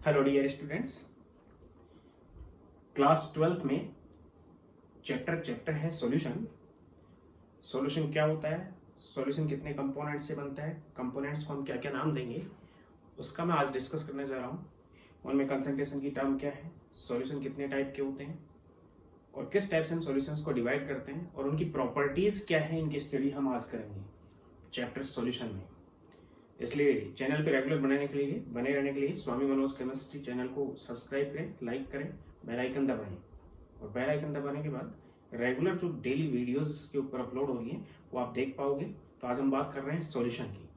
Hello dear students, class 12th में chapter है solution. Solution क्या होता है, सॉल्यूशन कितने कंपोनेंट से बनता है, कंपोनेंट्स को हम क्या क्या नाम देंगे, उसका मैं आज डिस्कस करने जा रहा हूँ। उनमें कंसंट्रेशन की टर्म क्या है, सॉल्यूशन कितने टाइप के होते हैं और किस टाइप से हम सॉल्यूशंस को डिवाइड करते हैं और उनकी प्रॉपर्टीज क्या है, इनकी स्टडी हम आज करेंगे चैप्टर सॉल्यूशन में। इसलिए चैनल पे रेगुलर बने रहने के लिए स्वामी मनोज केमिस्ट्री चैनल को सब्सक्राइब करें, लाइक करें, बेल आइकन दबाएं और बेल आइकन दबाने के बाद रेगुलर जो डेली वीडियोस के ऊपर अपलोड हो रही हैं वो आप देख पाओगे। तो आज हम बात कर रहे हैं सॉल्यूशन की।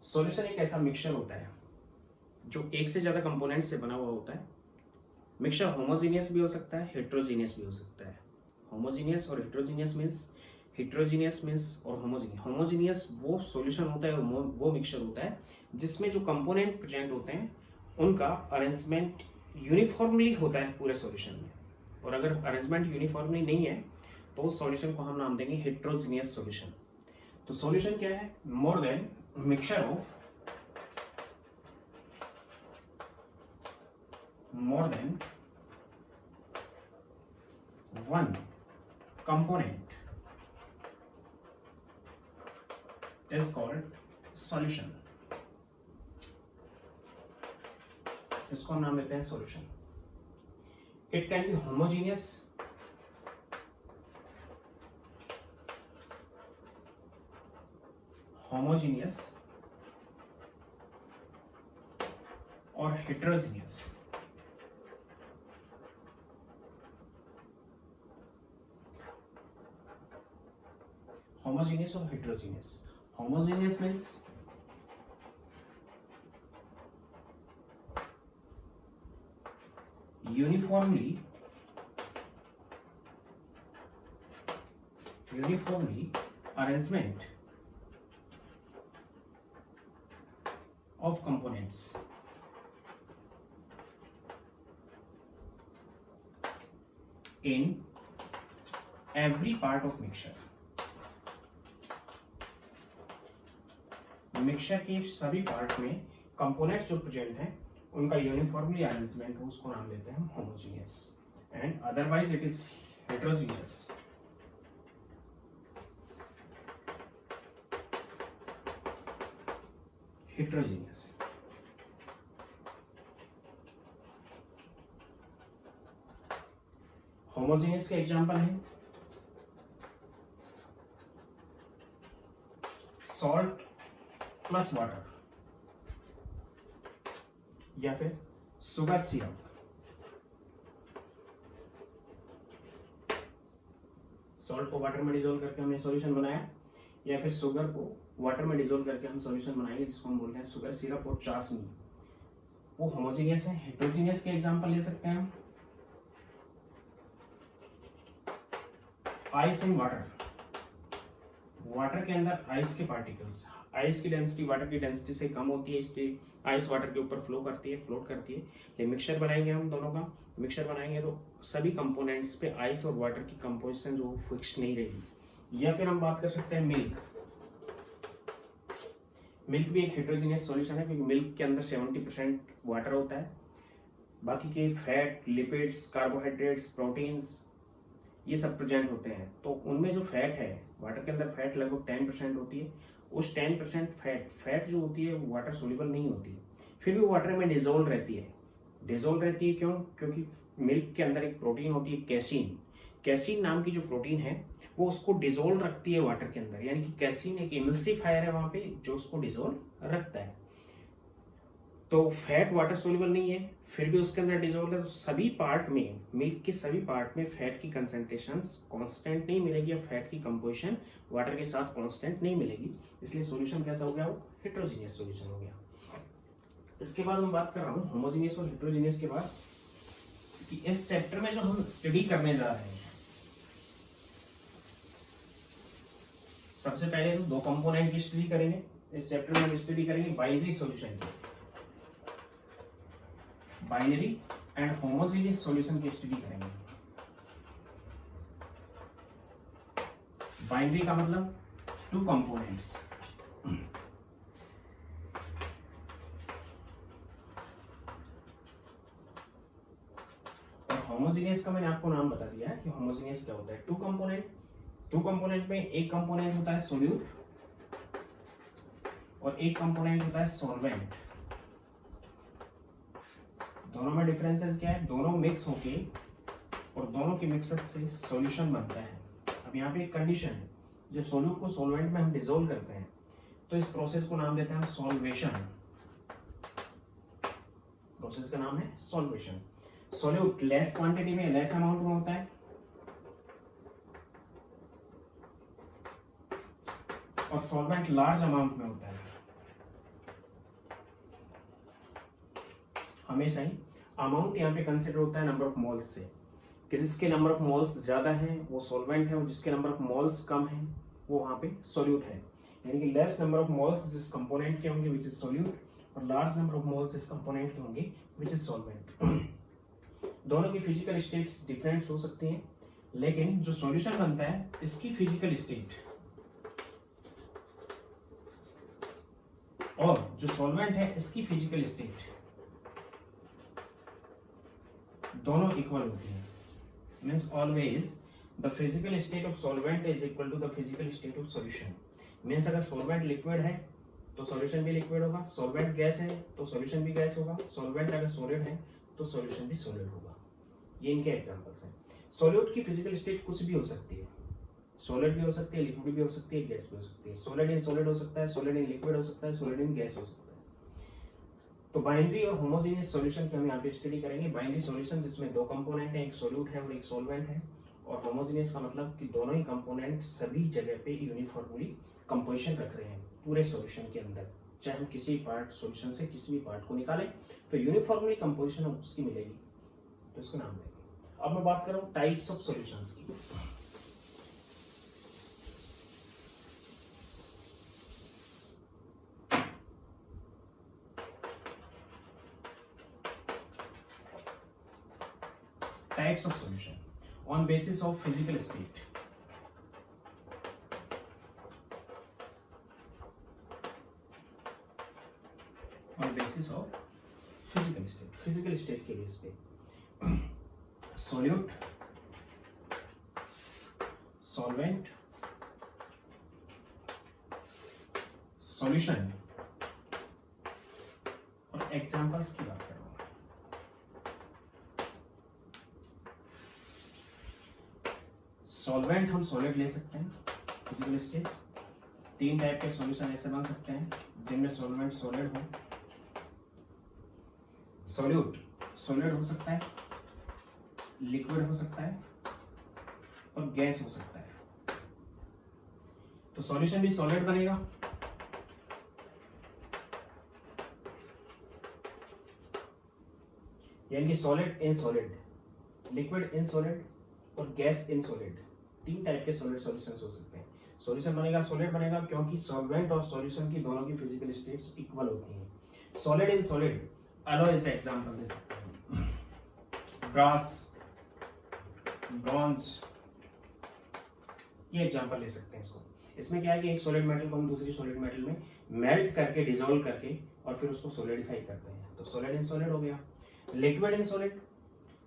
सॉल्यूशन एक ऐसा मिक्सचर होता है जो एक से ज्यादा कंपोनेंट से बना हुआ होता है। मिक्सचर होमोजीनियस भी हो सकता है, हेट्रोजीनियस भी हो सकता है। होमोजीनियस और हेट्रोजीनियस मीन्स और होमोजीनियस वो सॉल्यूशन होता है, वो मिक्सचर होता है जिसमें जो कंपोनेंट प्रेजेंट होते हैं उनका अरेंजमेंट यूनिफॉर्मली होता है पूरे सॉल्यूशन में। और अगर अरेंजमेंट यूनिफॉर्मली नहीं है तो उस सॉल्यूशन को हम नाम देंगे हेट्रोजीनियस सॉल्यूशन। तो सॉल्यूशन क्या है? More than mixture of more than one component is called solution। इसको हम नाम देते हैं solution. It can be homogeneous और हेट्रोजीनियस। होमोजीनियस और heterogeneous. Homogeneous means uniformly arrangement of components in every part of mixture। Mixture के सभी part में कंपोनेंट जो प्रेजेंट हैं उनका यूनिफॉर्मली अरेंजमेंट हो, उसको नाम देते हैं homogeneous. And otherwise it is heterogeneous. Homogeneous के एग्जांपल है सॉल्ट प्लस वाटर या फिर शुगर सिरप। सॉल्ट को वाटर में डिसॉल्व करके हमने सॉल्यूशन बनाया, या फिर शुगर को वाटर में डिसॉल्व करके हम सॉल्यूशन बनाएंगे जिसको हम बोलते हैं शुगर सिरप और चाशनी। वो होमोजीनियस है। हेट्रोजीनियस के एग्जांपल ले सकते हैं हम आइस एंड वाटर के अंदर आइस के पार्टिकल्स, आइस की डेंसिटी वाटर की डेंसिटी से कम होती है, इसलिए आइस वाटर के ऊपर फ्लोट करती है। लेकिन मिक्सचर बनाएंगे हम दोनों का, मिक्सचर बनाएंगे तो सभी कंपोनेंट्स पे आइस और वाटर की कंपोजिशन जो फिक्स नहीं रहेगी। या फिर हम बात कर सकते हैं मिल्क भी एक हेट्रोजीनियस सॉल्यूशन है, क्योंकि मिल्क के अंदर 70% वाटर होता है। बाकी के फैट, लिपिड्स, कार्बोहाइड्रेट्स, प्रोटीन्स ये सब प्रेजेंट होते हैं। तो उनमें जो फैट है, वाटर के अंदर फैट लगभग 10% होती है। उस 10% फैट जो होती है वो वाटर सोल्यूबल नहीं होती, फिर भी वाटर में डिजोल्व रहती है। क्यों? क्योंकि मिल्क के अंदर एक प्रोटीन होती है कैसीन नाम की जो प्रोटीन है वो उसको डिजोल्व रखती है वाटर के अंदर, यानी कि कैसीन एक इमल्सिफायर है वहां पे जो उसको डिजोल्व रखता है। तो फैट वाटर सोल्यूबल नहीं है, फिर भी उसके अंदर डिजोल्व है। तो सभी पार्ट में, मिल्क के सभी पार्ट में फैट की कंसंट्रेशन कांस्टेंट नहीं मिलेगी, या फैट की कंपोजिशन वाटर के साथ कांस्टेंट नहीं मिलेगी। इसलिए सॉल्यूशन कैसा हो गया? वो हेट्रोजीनियस सॉल्यूशन हो गया। इसके बाद मैं बात कर रहा हूँ होमोजीनियस और हेट्रोजीनियस के बाद कि इस चैप्टर में जो हम स्टडी करने जा रहे हैं, सबसे पहले हम दो कंपोनेंट की स्टडी करेंगे। इस चैप्टर में हम स्टडी करेंगे बाइनरी सॉल्यूशन की, बाइनरी एंड होमोजीनियस सॉल्यूशन की स्टडी करेंगे। बाइनरी का मतलब टू कंपोनेंट्स। और होमोजेनियस का मैंने आपको नाम बता दिया है कि होमोजेनियस क्या होता है। टू कंपोनेंट में एक कंपोनेंट होता है सोल्यूट और एक कंपोनेंट होता है सॉल्वेंट। दोनों में डिफरेंसेस क्या है, दोनों मिक्स होके और दोनों के मिक्सअप से सॉल्यूशन बनता है। अब यहाँ पे एक कंडीशन है, जब सोल्यूट को सॉल्वेंट में हम डिसोल्व करते हैं तो इस प्रोसेस को नाम देते हैं हम सॉल्वेशन। प्रोसेस का नाम है सॉल्वेशन। सोल्यूट लेस क्वांटिटी में, लेस अमाउंट में होता है और सॉल्वेंट लार्ज अमाउंट में होता है। हमेशा ही अमाउंट यहाँ पे कंसिडर होता है नंबर ऑफ मोल्स से, कि जिसके नंबर ऑफ मोल्स ज्यादा है वो सॉल्वेंट है और जिसके नंबर ऑफ मोल्स कम है वो वहां पे सोल्यूट है। यानी कि लेस नंबर ऑफ मोल्स जिस कंपोनेंट के होंगे विच इज सोल्यूट और लार्ज नंबर ऑफ मोल्स जिस कंपोनेंट के होंगे विच इज सॉल्वेंट। दोनों की फिजिकल स्टेट्स डिफरेंट हो सकती हैं, लेकिन जो सॉल्यूशन बनता है इसकी फिजिकल स्टेट और जो सॉल्वेंट है इसकी फिजिकल स्टेट दोनों इक्वल होती है। Means always the physical state of solvent is equal to the physical state of solution. Means अगर सॉल्वेंट लिक्विड है तो सॉल्यूशन भी लिक्विड होगा, सॉल्वेंट गैस है तो सॉल्यूशन भी गैस होगा, सॉल्वेंट अगर सॉलिड है तो सॉल्यूशन भी सॉलिड होगा। ये इनके एग्जांपल्स हैं। सॉल्यूट की फिजिकल स्टेट कुछ भी हो सकती है, सॉलिड भी हो सकती है, लिक्विड भी हो सकती है, गैस भी हो सकती है। सॉलिड इन सॉलिड हो सकता है, सॉलिड इन लिक्विड हो सकता है, सॉलिड इन गैस हो सकता है। तो बाइनरी और होमोजेनियस सॉल्यूशन की हम यहाँ पे स्टडी करेंगे। बाइनरी सॉल्यूशन जिसमें दो कंपोनेंट है, एक सोल्यूट है और एक सॉल्वेंट है, और होमोजेनियस का मतलब कि दोनों ही कंपोनेंट सभी जगह पे यूनिफॉर्मली कंपोजिशन रख रहे हैं पूरे सॉल्यूशन के अंदर। चाहे हम किसी पार्ट सॉल्यूशन से किसी भी पार्ट को निकालें तो यूनिफॉर्मली कंपोजिशन उसकी मिलेगी, तो इसको नाम देंगे। अब मैं बात कर रहा हूँ टाइप्स ऑफ सॉल्यूशंस की। Types of solution on basis of physical state. On basis of physical state, physical state के बेस पे solute, solvent, solution और examples की बात करें। सॉल्वेंट हम सॉलिड ले सकते हैं, फिजिकल स्टेट। तीन टाइप के सॉल्यूशन ऐसे बन सकते हैं जिनमें सॉल्वेंट सॉलिड हो। सॉल्यूट सॉलिड हो सकता है, लिक्विड हो सकता है और गैस हो सकता है। तो सॉल्यूशन भी सॉलिड बनेगा यानी कि solid in solid, liquid in solid और गैस इन सॉलिड। तीन टाइप के सॉलिड सॉल्यूशंस हो सकते हैं। सॉल्यूशन बनेगा सॉलिड बनेगा क्योंकि सॉल्वेंट और सॉल्यूशन की दोनों की फिजिकल स्टेट्स इक्वल होती हैं। सॉलिड इन सॉलिड अलॉय से एग्जांपल दे सकते हैं, ब्रास, ब्रॉन्ज, ये एग्जांपल ले सकते हैं इसको। इसमें क्या है कि एक सॉलिड मेटल को हम दूसरी सॉलिड मेटल में मेल्ट करके डिसॉल्व करके और फिर उसको सॉलिडिफाई करते हैं, तो सॉलिड इन सॉलिड हो गया। लिक्विड इन सॉलिड,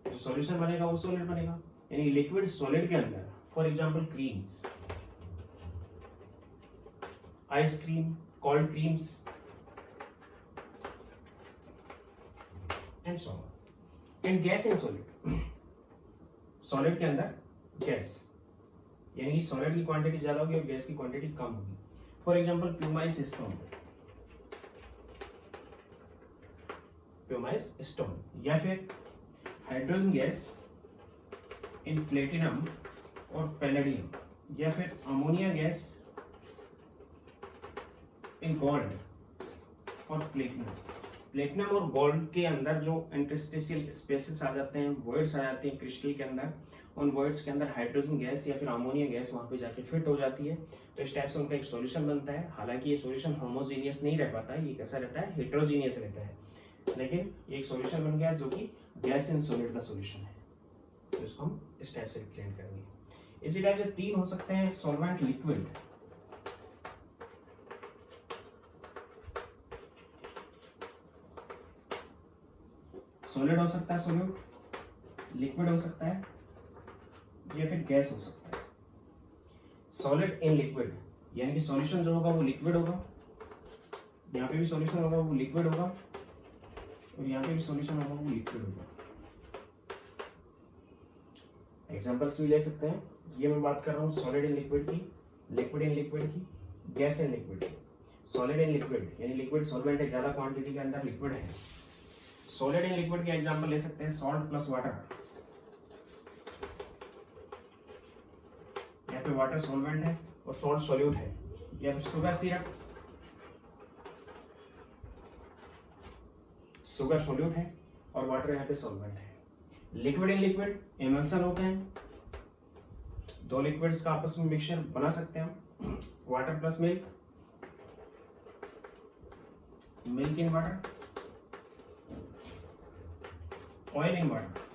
जो सॉल्यूशन बनेगा वो सॉलिड बनेगा, यानी लिक्विड सॉलिड के अंदर। For example creams, ice cream, cold creams and so on. And gas in solid, solid के अंदर गैस, यानी कि सॉलिड की क्वांटिटी ज्यादा होगी और गैस की क्वांटिटी कम होगी। For example pumice stone, pumice stone, या फिर हाइड्रोजन गैस इन प्लेटिनम और पैलेडियम, या फिर अमोनिया गैस इन गोल्ड और प्लेटिनम। प्लेटिनम और गोल्ड के अंदर जो इंटरस्टिशियल स्पेसेस आ जाते हैं, वॉइड्स आ जाते हैं क्रिस्टल के अंदर, उन वॉइड्स के अंदर हाइड्रोजन गैस या फिर अमोनिया गैस वहां पे जाके फिट हो जाती है, तो इस टाइप से उनका एक सॉल्यूशन बनता है। हालांकि ये सॉल्यूशन होमोजेनियस नहीं रह पाता, ये कैसा रहता है, हेटेरोजेनियस रहता है, लेकिन ये एक सॉल्यूशन बन गया जो कि गैस इन सॉलिड का सॉल्यूशन है, तो इसको हम इस टाइप से रिप्रेजेंट करेंगे। इसी टाइप से तीन हो सकते हैं, सॉल्वेंट, लिक्विड सॉलिड हो सकता है, सॉल्यूट, लिक्विड हो सकता है, या फिर गैस हो सकता है। सॉलिड इन लिक्विड यानी कि सॉल्यूशन जो होगा वो लिक्विड होगा, यहाँ पे भी सॉल्यूशन होगा वो लिक्विड होगा, और यहाँ पे भी सॉल्यूशन होगा वो लिक्विड होगा। एग्जांपल्स भी ले सकते हैं। ये मैं बात कर रहा हूँ सॉलिड इन लिक्विड की, लिक्विड इन लिक्विड की, गैस इन लिक्विड की। सॉलिड इन लिक्विड यानी लिक्विड सॉल्वेंट है, ज्यादा क्वांटिटी के अंदर लिक्विड है। सॉलिड इन लिक्विड के एग्जांपल ले सकते हैं सॉल्ट प्लस वाटर, यहाँ पे वाटर सॉल्वेंट है और सॉल्ट सॉल्यूट है, या फिर शुगर सिरप, शुगर सॉल्यूट है और वाटर यहाँ पे सॉल्वेंट है। लिक्विड इन लिक्विड इमल्सन होते हैं, दो लिक्विड्स का आपस में मिक्सचर बना सकते हैं, water plus milk, milk in water, oil in water.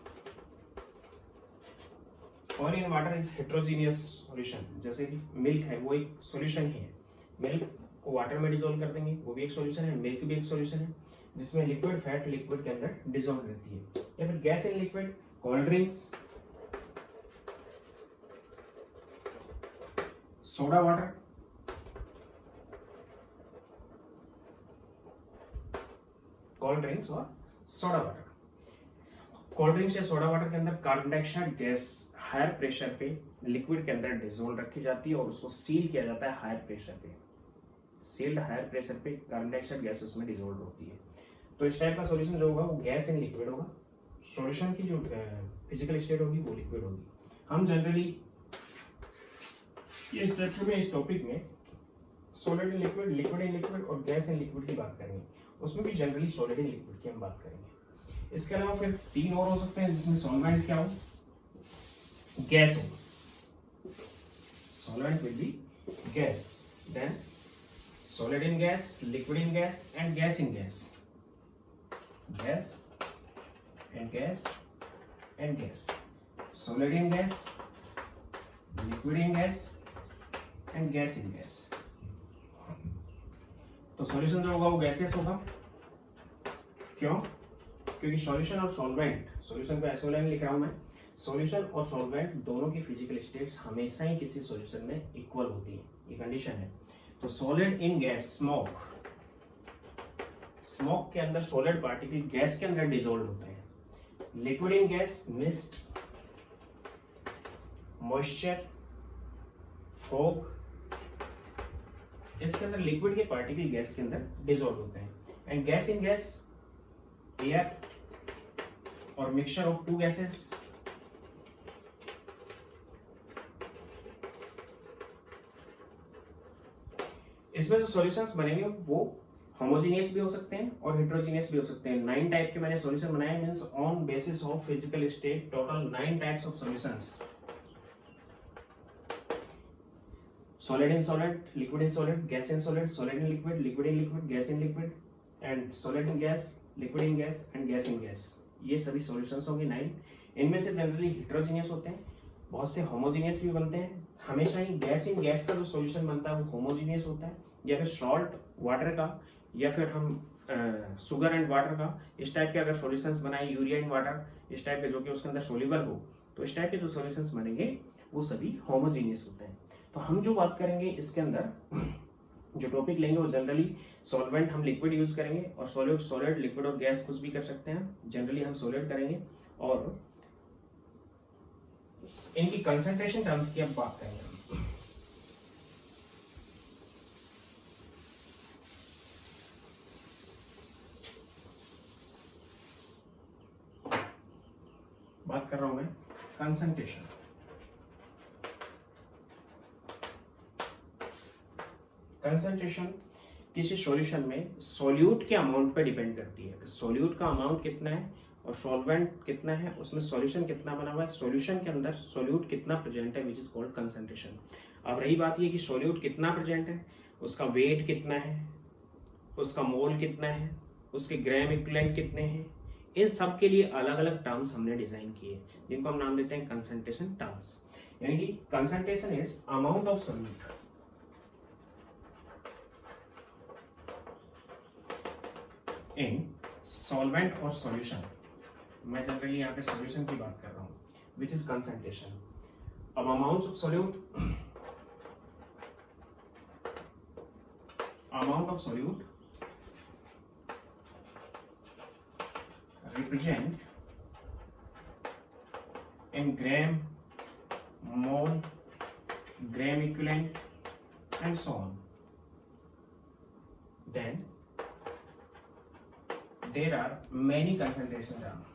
Oil in water is heterogeneous solution, जैसे कि मिल्क है वो एक सॉल्यूशन ही है, मिल्क को वाटर में डिसॉल्व कर देंगे वो भी एक सॉल्यूशन है, मिल्क भी एक सॉल्यूशन है, जिसमें लिक्विड फैट लिक्विड के अंदर डिसॉल्व रहती है। या फिर gas in liquid, cold drinks, soda water, cold drinks और सोडा वाटर। कोल्ड ड्रिंक्स या सोडा वाटर के अंदर carbon dioxide gas higher pressure पे लिक्विड के अंदर डिसॉल्व रखी जाती है और उसको सील किया जाता है हायर प्रेशर पे। सील्ड हायर प्रेशर पे कार्बन डाइऑक्साइड गैस उसमें डिसॉल्व होती है। तो इस टाइप का सॉल्यूशन जो होगा वो गैस इन लिक्विड होगा। सॉल्यूशन की जो फिजिकल स्टेट होगी वो लिक्विड होगी। हम जनरली इस चैप्टर में, इस टॉपिक में solid in liquid, liquid in liquid और गैस इन लिक्विड की बात करेंगे। उसमें भी जनरली सॉलिड इन लिक्विड की हम बात करेंगे। इसके अलावा फिर तीन और हो सकते हैं जिसमें सॉल्वेंट क्या हो, गैस हो। Solvent will be gas, then solid in gas, liquid in gas and gas in gas. Gas and gas and gas. Solid in gas, liquid in gas and gas in gas. तो solution जो होगा वो gases होगा। क्यों? क्योंकि solution और solvent, solution को ऐसे लाइन लिख रहा हूं मैं, सॉल्यूशन और सॉल्वेंट दोनों की फिजिकल स्टेट्स हमेशा ही किसी सॉल्यूशन में इक्वल होती है, ये कंडीशन है। तो solid in gas, smoke, smoke के अंदर सॉलिड पार्टिकल गैस के अंदर डिसॉल्व होते हैं। Liquid in gas, mist, moisture, fog, इसके अंदर लिक्विड के पार्टिकल गैस के अंदर डिसॉल्व होते हैं। And gas in gas, air और मिक्सचर ऑफ टू गैसेस। इसमें जो सॉल्यूशंस बनेंगे वो होमोजेनियस भी हो सकते हैं और हेटेरोजेनियस भी हो सकते हैं। 9 टाइप के मैंने सॉल्यूशन बनाए, means on basis of physical state total 9 types of solutions. Solid in solid, liquid in solid, gas in solid, solid in liquid, liquid in liquid, gas in liquid and solid in gas, liquid in gas and gas in gas. ये सभी solutions होंगे 9। इनमें से generally heterogeneous होते हैं, बहुत से homogeneous भी बनते हैं। हमेशा ही गैस इन गैस का जो सॉल्यूशन बनता है वो होमोजेनियस होता है, या फिर सॉल्ट वाटर का, या फिर हम शुगर एंड वाटर का, इस टाइप के अगर सॉल्यूशंस बनाए, यूरिया इन वाटर, इस टाइप के जो कि उसके अंदर सोल्यूबल हो, तो इस टाइप के जो सॉल्यूशंस बनेंगे वो सभी होमोजेनियस होते हैं। तो हम जो बात करेंगे इसके अंदर जो टॉपिक लेंगे वो जनरली सॉल्वेंट हम लिक्विड यूज करेंगे, और सॉलिड, सॉलिड, लिक्विड और गैस कुछ भी कर सकते हैं। जनरली हम सॉलिड करेंगे और इनकी कंसंट्रेशन टर्म्स की अब बात करेंगे। बात कर रहा हूं मैं कंसंट्रेशन। कंसंट्रेशन किसी सॉल्यूशन में सॉल्यूट के अमाउंट पे डिपेंड करती है। सॉल्यूट का अमाउंट कितना है और सॉल्वेंट कितना है, उसमें सॉल्यूशन कितना बना हुआ है, सॉल्यूशन के अंदर सॉल्यूट कितना प्रेजेंट है, विच इज कॉल्ड कंसंट्रेशन। अब रही बात ये कि सॉल्यूट कितना प्रेजेंट है, उसका वेट कितना है, उसका मोल कितना है, उसके ग्राम इक्विवेलेंट कितने हैं, इन सब के लिए अलग अलग टर्म्स हमने डिजाइन किए जिनको हम नाम देते हैं कंसंट्रेशन टर्म्स। यानी कि concentration is amount of solute in solvent और सॉल्यूशन मैं जनरली यहाँ पे सॉल्यूशन की बात कर रहा हूँ, विच इज कंसंट्रेशन। अब amount of solute, amount of solute represent in gram, mole, gram equivalent and so on. Then there are many concentration terms.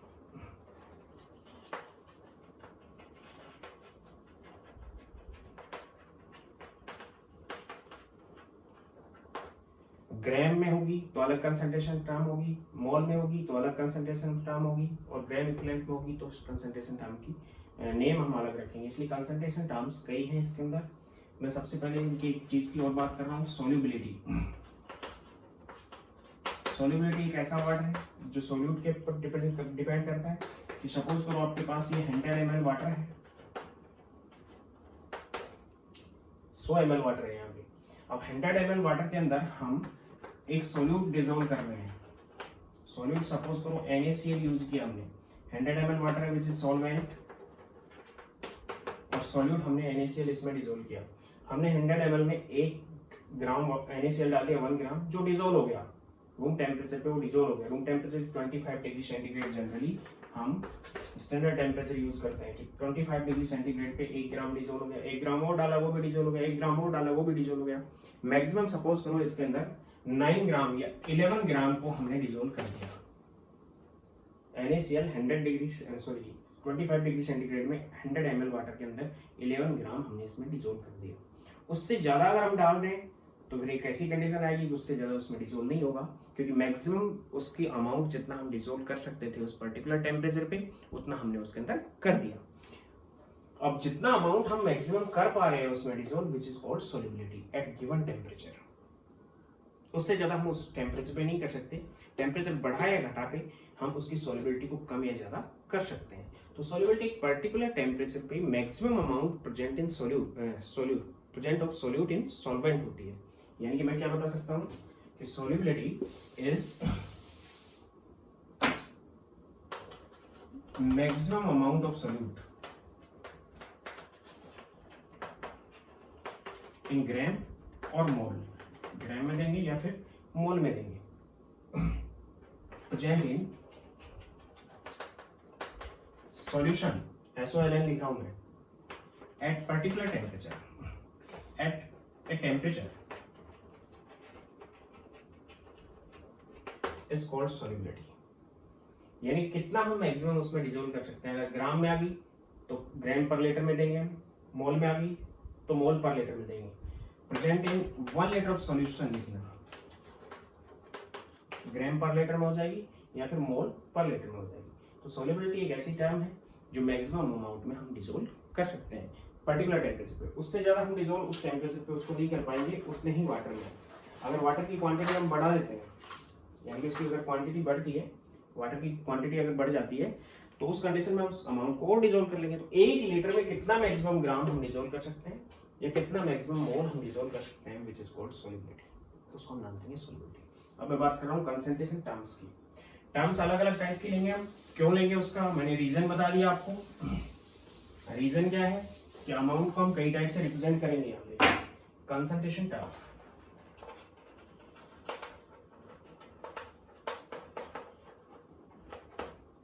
ग्राम में होगी तो अलग कंसंट्रेशन टर्म होगी, मोल में होगी तो अलग कंसंट्रेशन टर्म होगी, और ग्राम इक्विवेलेंट में होगी तो कंसंट्रेशन टर्म की नेम हम अलग रखेंगे। इसलिए कंसंट्रेशन टर्म्स कई हैं इसके अंदर। मैं सबसे पहले इनकी एक चीज की और बात कर रहा हूँ, सोल्यूबिलिटी। सोल्यूबिलिटी एक ऐसा वर्ड है जो सोल्यूट के ऊपर डिपेंड करता है कि सपोज करो आपके पास ये 100 ml वाटर है, 100 ml वाटर है यहाँ पे। अब 100 ml वाटर के अंदर हम एक सोल्यूट डिसॉल्व कर रहे हैं। सोल्यूट सपोज करो NaCl यूज किया हमने, 100 ml वाटर है विच इज सॉल्वेंट, और सोल्यूट हमने NaCl इसमें डिसॉल्व किया। हमने 100 ml में 1 ग्राम NaCl डाल दिया, 1 ग्राम, जो डिसॉल्व हो गया रूम टेम्परेचर पे, वो डिसॉल्व हो गया। Room temperature 25 degree centigrade, generally हम स्टैंडर्ड टेम्परेचर यूज करते हैं कि 25 डिग्री सेंटीग्रेड पे 1 ग्राम डिसॉल्व हो गया, 1 ग्राम और डाला वो भी डिसॉल्व हो गया, 1 ग्राम और डाला वो भी डिसॉल्व हो गया। मैक्सिमम सपोज करो इसके अंदर 9 ग्राम या 11 ग्राम को हमने डिसॉल्व कर दिया। NaCl 25 डिग्री सेंटीग्रेड में 100 ml वाटर के अंदर 11 ग्राम हमने इसमें डिसॉल्व कर दिया। उससे ज्यादा अगर हम डाल दें तो फिर एक ऐसी कंडीशन आएगी कि उससे ज्यादा उसमें डिसॉल्व नहीं होगा, क्योंकि मैक्सिमम उसकी अमाउंट जितना हम डिसॉल्व कर सकते थे उस पर्टिकुलर टेम्परेचर पे, उतना हमने उसके अंदर कर दिया। अब जितना अमाउंट हम मैक्सिमम कर पा रहे हैं उसमें dissolve, which is called solubility at given temperature. उससे ज्यादा हम उस टेम्परेचर पे नहीं कर सकते। टेम्परेचर बढ़ा या घटा पे हम उसकी सोल्युबिलिटी को कम या ज्यादा कर सकते हैं। तो सोल्युबिलिटी एक पर्टिकुलर टेम्परेचर पे maximum amount present in present of solute in solvent होती है। यानी कि मैं क्या बता सकता हूं कि solubility is maximum amount of solute in gram और मोल, ग्राम में देंगे या फिर मोल में देंगे, प्रेजेंट इन सॉल्यूशन, SOLN लिख रहा हूं मैं, at particular temperature, at a temperature is called solubility. यानी कितना हम मैक्सिमम उसमें डिसॉल्व कर सकते हैं। अगर ग्राम में आ गई तो ग्राम पर लीटर में देंगे हम, मोल में आ गई तो मोल पर लीटर में देंगे। Present in 1 litre of solution लिखना, ग्राम पर लीटर में हो जाएगी या फिर मोल पर लीटर में हो जाएगी। तो सोल्युबिलिटी एक ऐसी टर्म है जो मैक्सिमम अमाउंट में हम डिसॉल्व कर सकते हैं पर्टिकुलर टेम्परेचर पे। उससे ज्यादा हम डिसॉल्व उस टेम्परेचर पे उसको नहीं कर पाएंगे उतने ही वाटर में। अगर वाटर की क्वांटिटी हम बढ़ा देते हैं, यानी कि उसकी अगर क्वांटिटी बढ़ती है, वाटर की क्वांटिटी अगर बढ़ जाती है, तो उस कंडीशन में उस अमाउंट को और डिसॉल्व कर लेंगे। तो 1 लीटर में कितना मैक्सिमम ग्राम हम डिसॉल्व कर सकते हैं या कितना मैक्सिमम मोल हम डिसॉल्व कर सकते हैं, विच इज कॉल्ड सोल्युबिलिटी। तो उसको हम नाम देंगे सोल्युबिलिटी। अब मैं बात कर रहा हूँ कंसंट्रेशन टर्म्स की। टर्म्स अलग अलग टाइप की लेंगे हम। क्यों लेंगे उसका मैंने रीजन बता दिया आपको। रीजन क्या है कि अमाउंट को हम कई टाइप से रिप्रेजेंट करेंगे यहाँ पे। कंसंट्रेशन टर्म,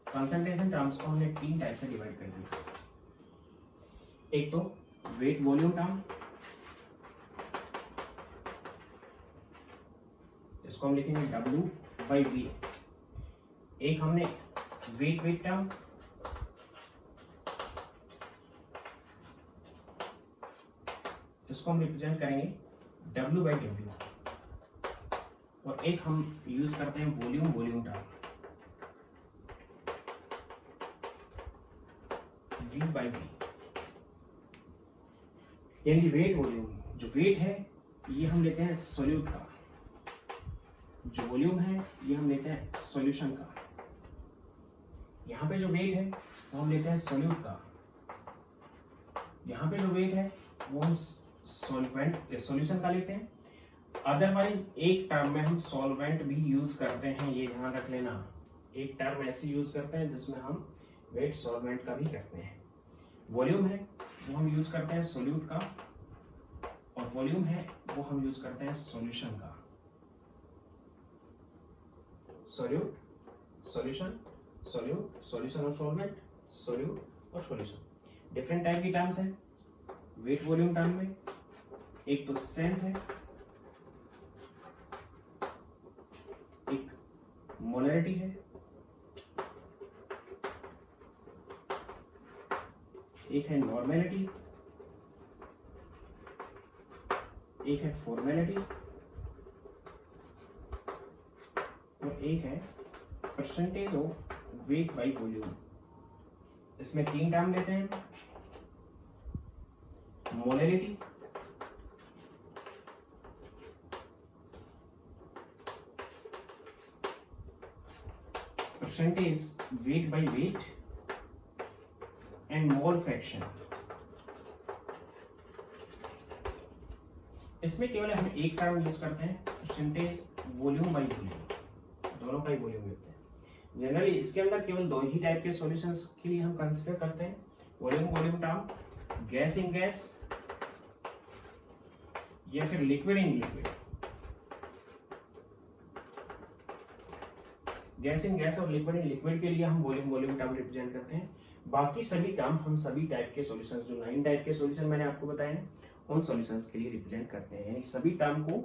कंसंट्रेशन टर्म्स को हमने 3 टाइप से डिवाइड कर दिया। एक तो वेट वॉल्यूम टर्म, इसको हम लिखेंगे W/V। एक हमने वेट टर्म, इसको हम रिप्रेजेंट करेंगे W/W। और एक हम यूज करते हैं वॉल्यूम टर्म, V/V। यानी वेट वॉल्यूम, जो वेट है ये हम लेते हैं सोल्यूट का, जो वॉल्यूम है ये हम लेते हैं सॉल्यूशन का। यहाँ पे जो वेट है वो हम लेते हैं सोल्यूट का, यहाँ पे जो वेट है वो हम सॉल्यूशन का लेते हैं। अदरवाइज एक टर्म में हम सॉल्वेंट भी यूज करते हैं, ये ध्यान रख लेना। एक टर्म ऐसी यूज करते हैं जिसमें हम वेट सॉल्वेंट का भी करते हैं। वॉल्यूम है वो हम यूज करते हैं सोल्यूट का, और वॉल्यूम है वो हम यूज करते हैं सॉल्यूशन का। सोल्यूट, सॉल्यूशन, सोल्यूट, सॉल्यूशन और सॉल्वेंट, सोल्यूट और सॉल्यूशन। डिफरेंट टाइप की टर्म्स है वेट वॉल्यूम टर्म में। एक तो स्ट्रेंथ है, एक मोलरिटी है, एक है नॉर्मेलिटी, एक है फॉर्मेलिटी, और एक है percentage of weight by volume. इसमें 3 टर्म लेते हैं, molarity, percentage weight by wait and mole fraction. इसमें केवल हम एक टर्म यूज करते हैं, परसेंटेज वॉल्यूम बाय वॉल्यूम, दोनों का ही वॉल्यूम लेते हैं। जनरली इसके अंदर केवल 2 ही टाइप के सॉल्यूशंस के लिए हम कंसीडर करते हैं, volume term, gas in gas या फिर liquid in liquid. Gas in gas और लिक्विड इन लिक्विड के लिए हम वॉल्यूम टर्म रिप्रेजेंट करते हैं। बाकी सभी टर्म हम सभी टाइप के सॉल्यूशंस, जो 9 टाइप के सॉल्यूशन मैंने आपको बताए हैं, उन सॉल्यूशंस के लिए रिप्रेजेंट करते हैं। यानी सभी टर्म को,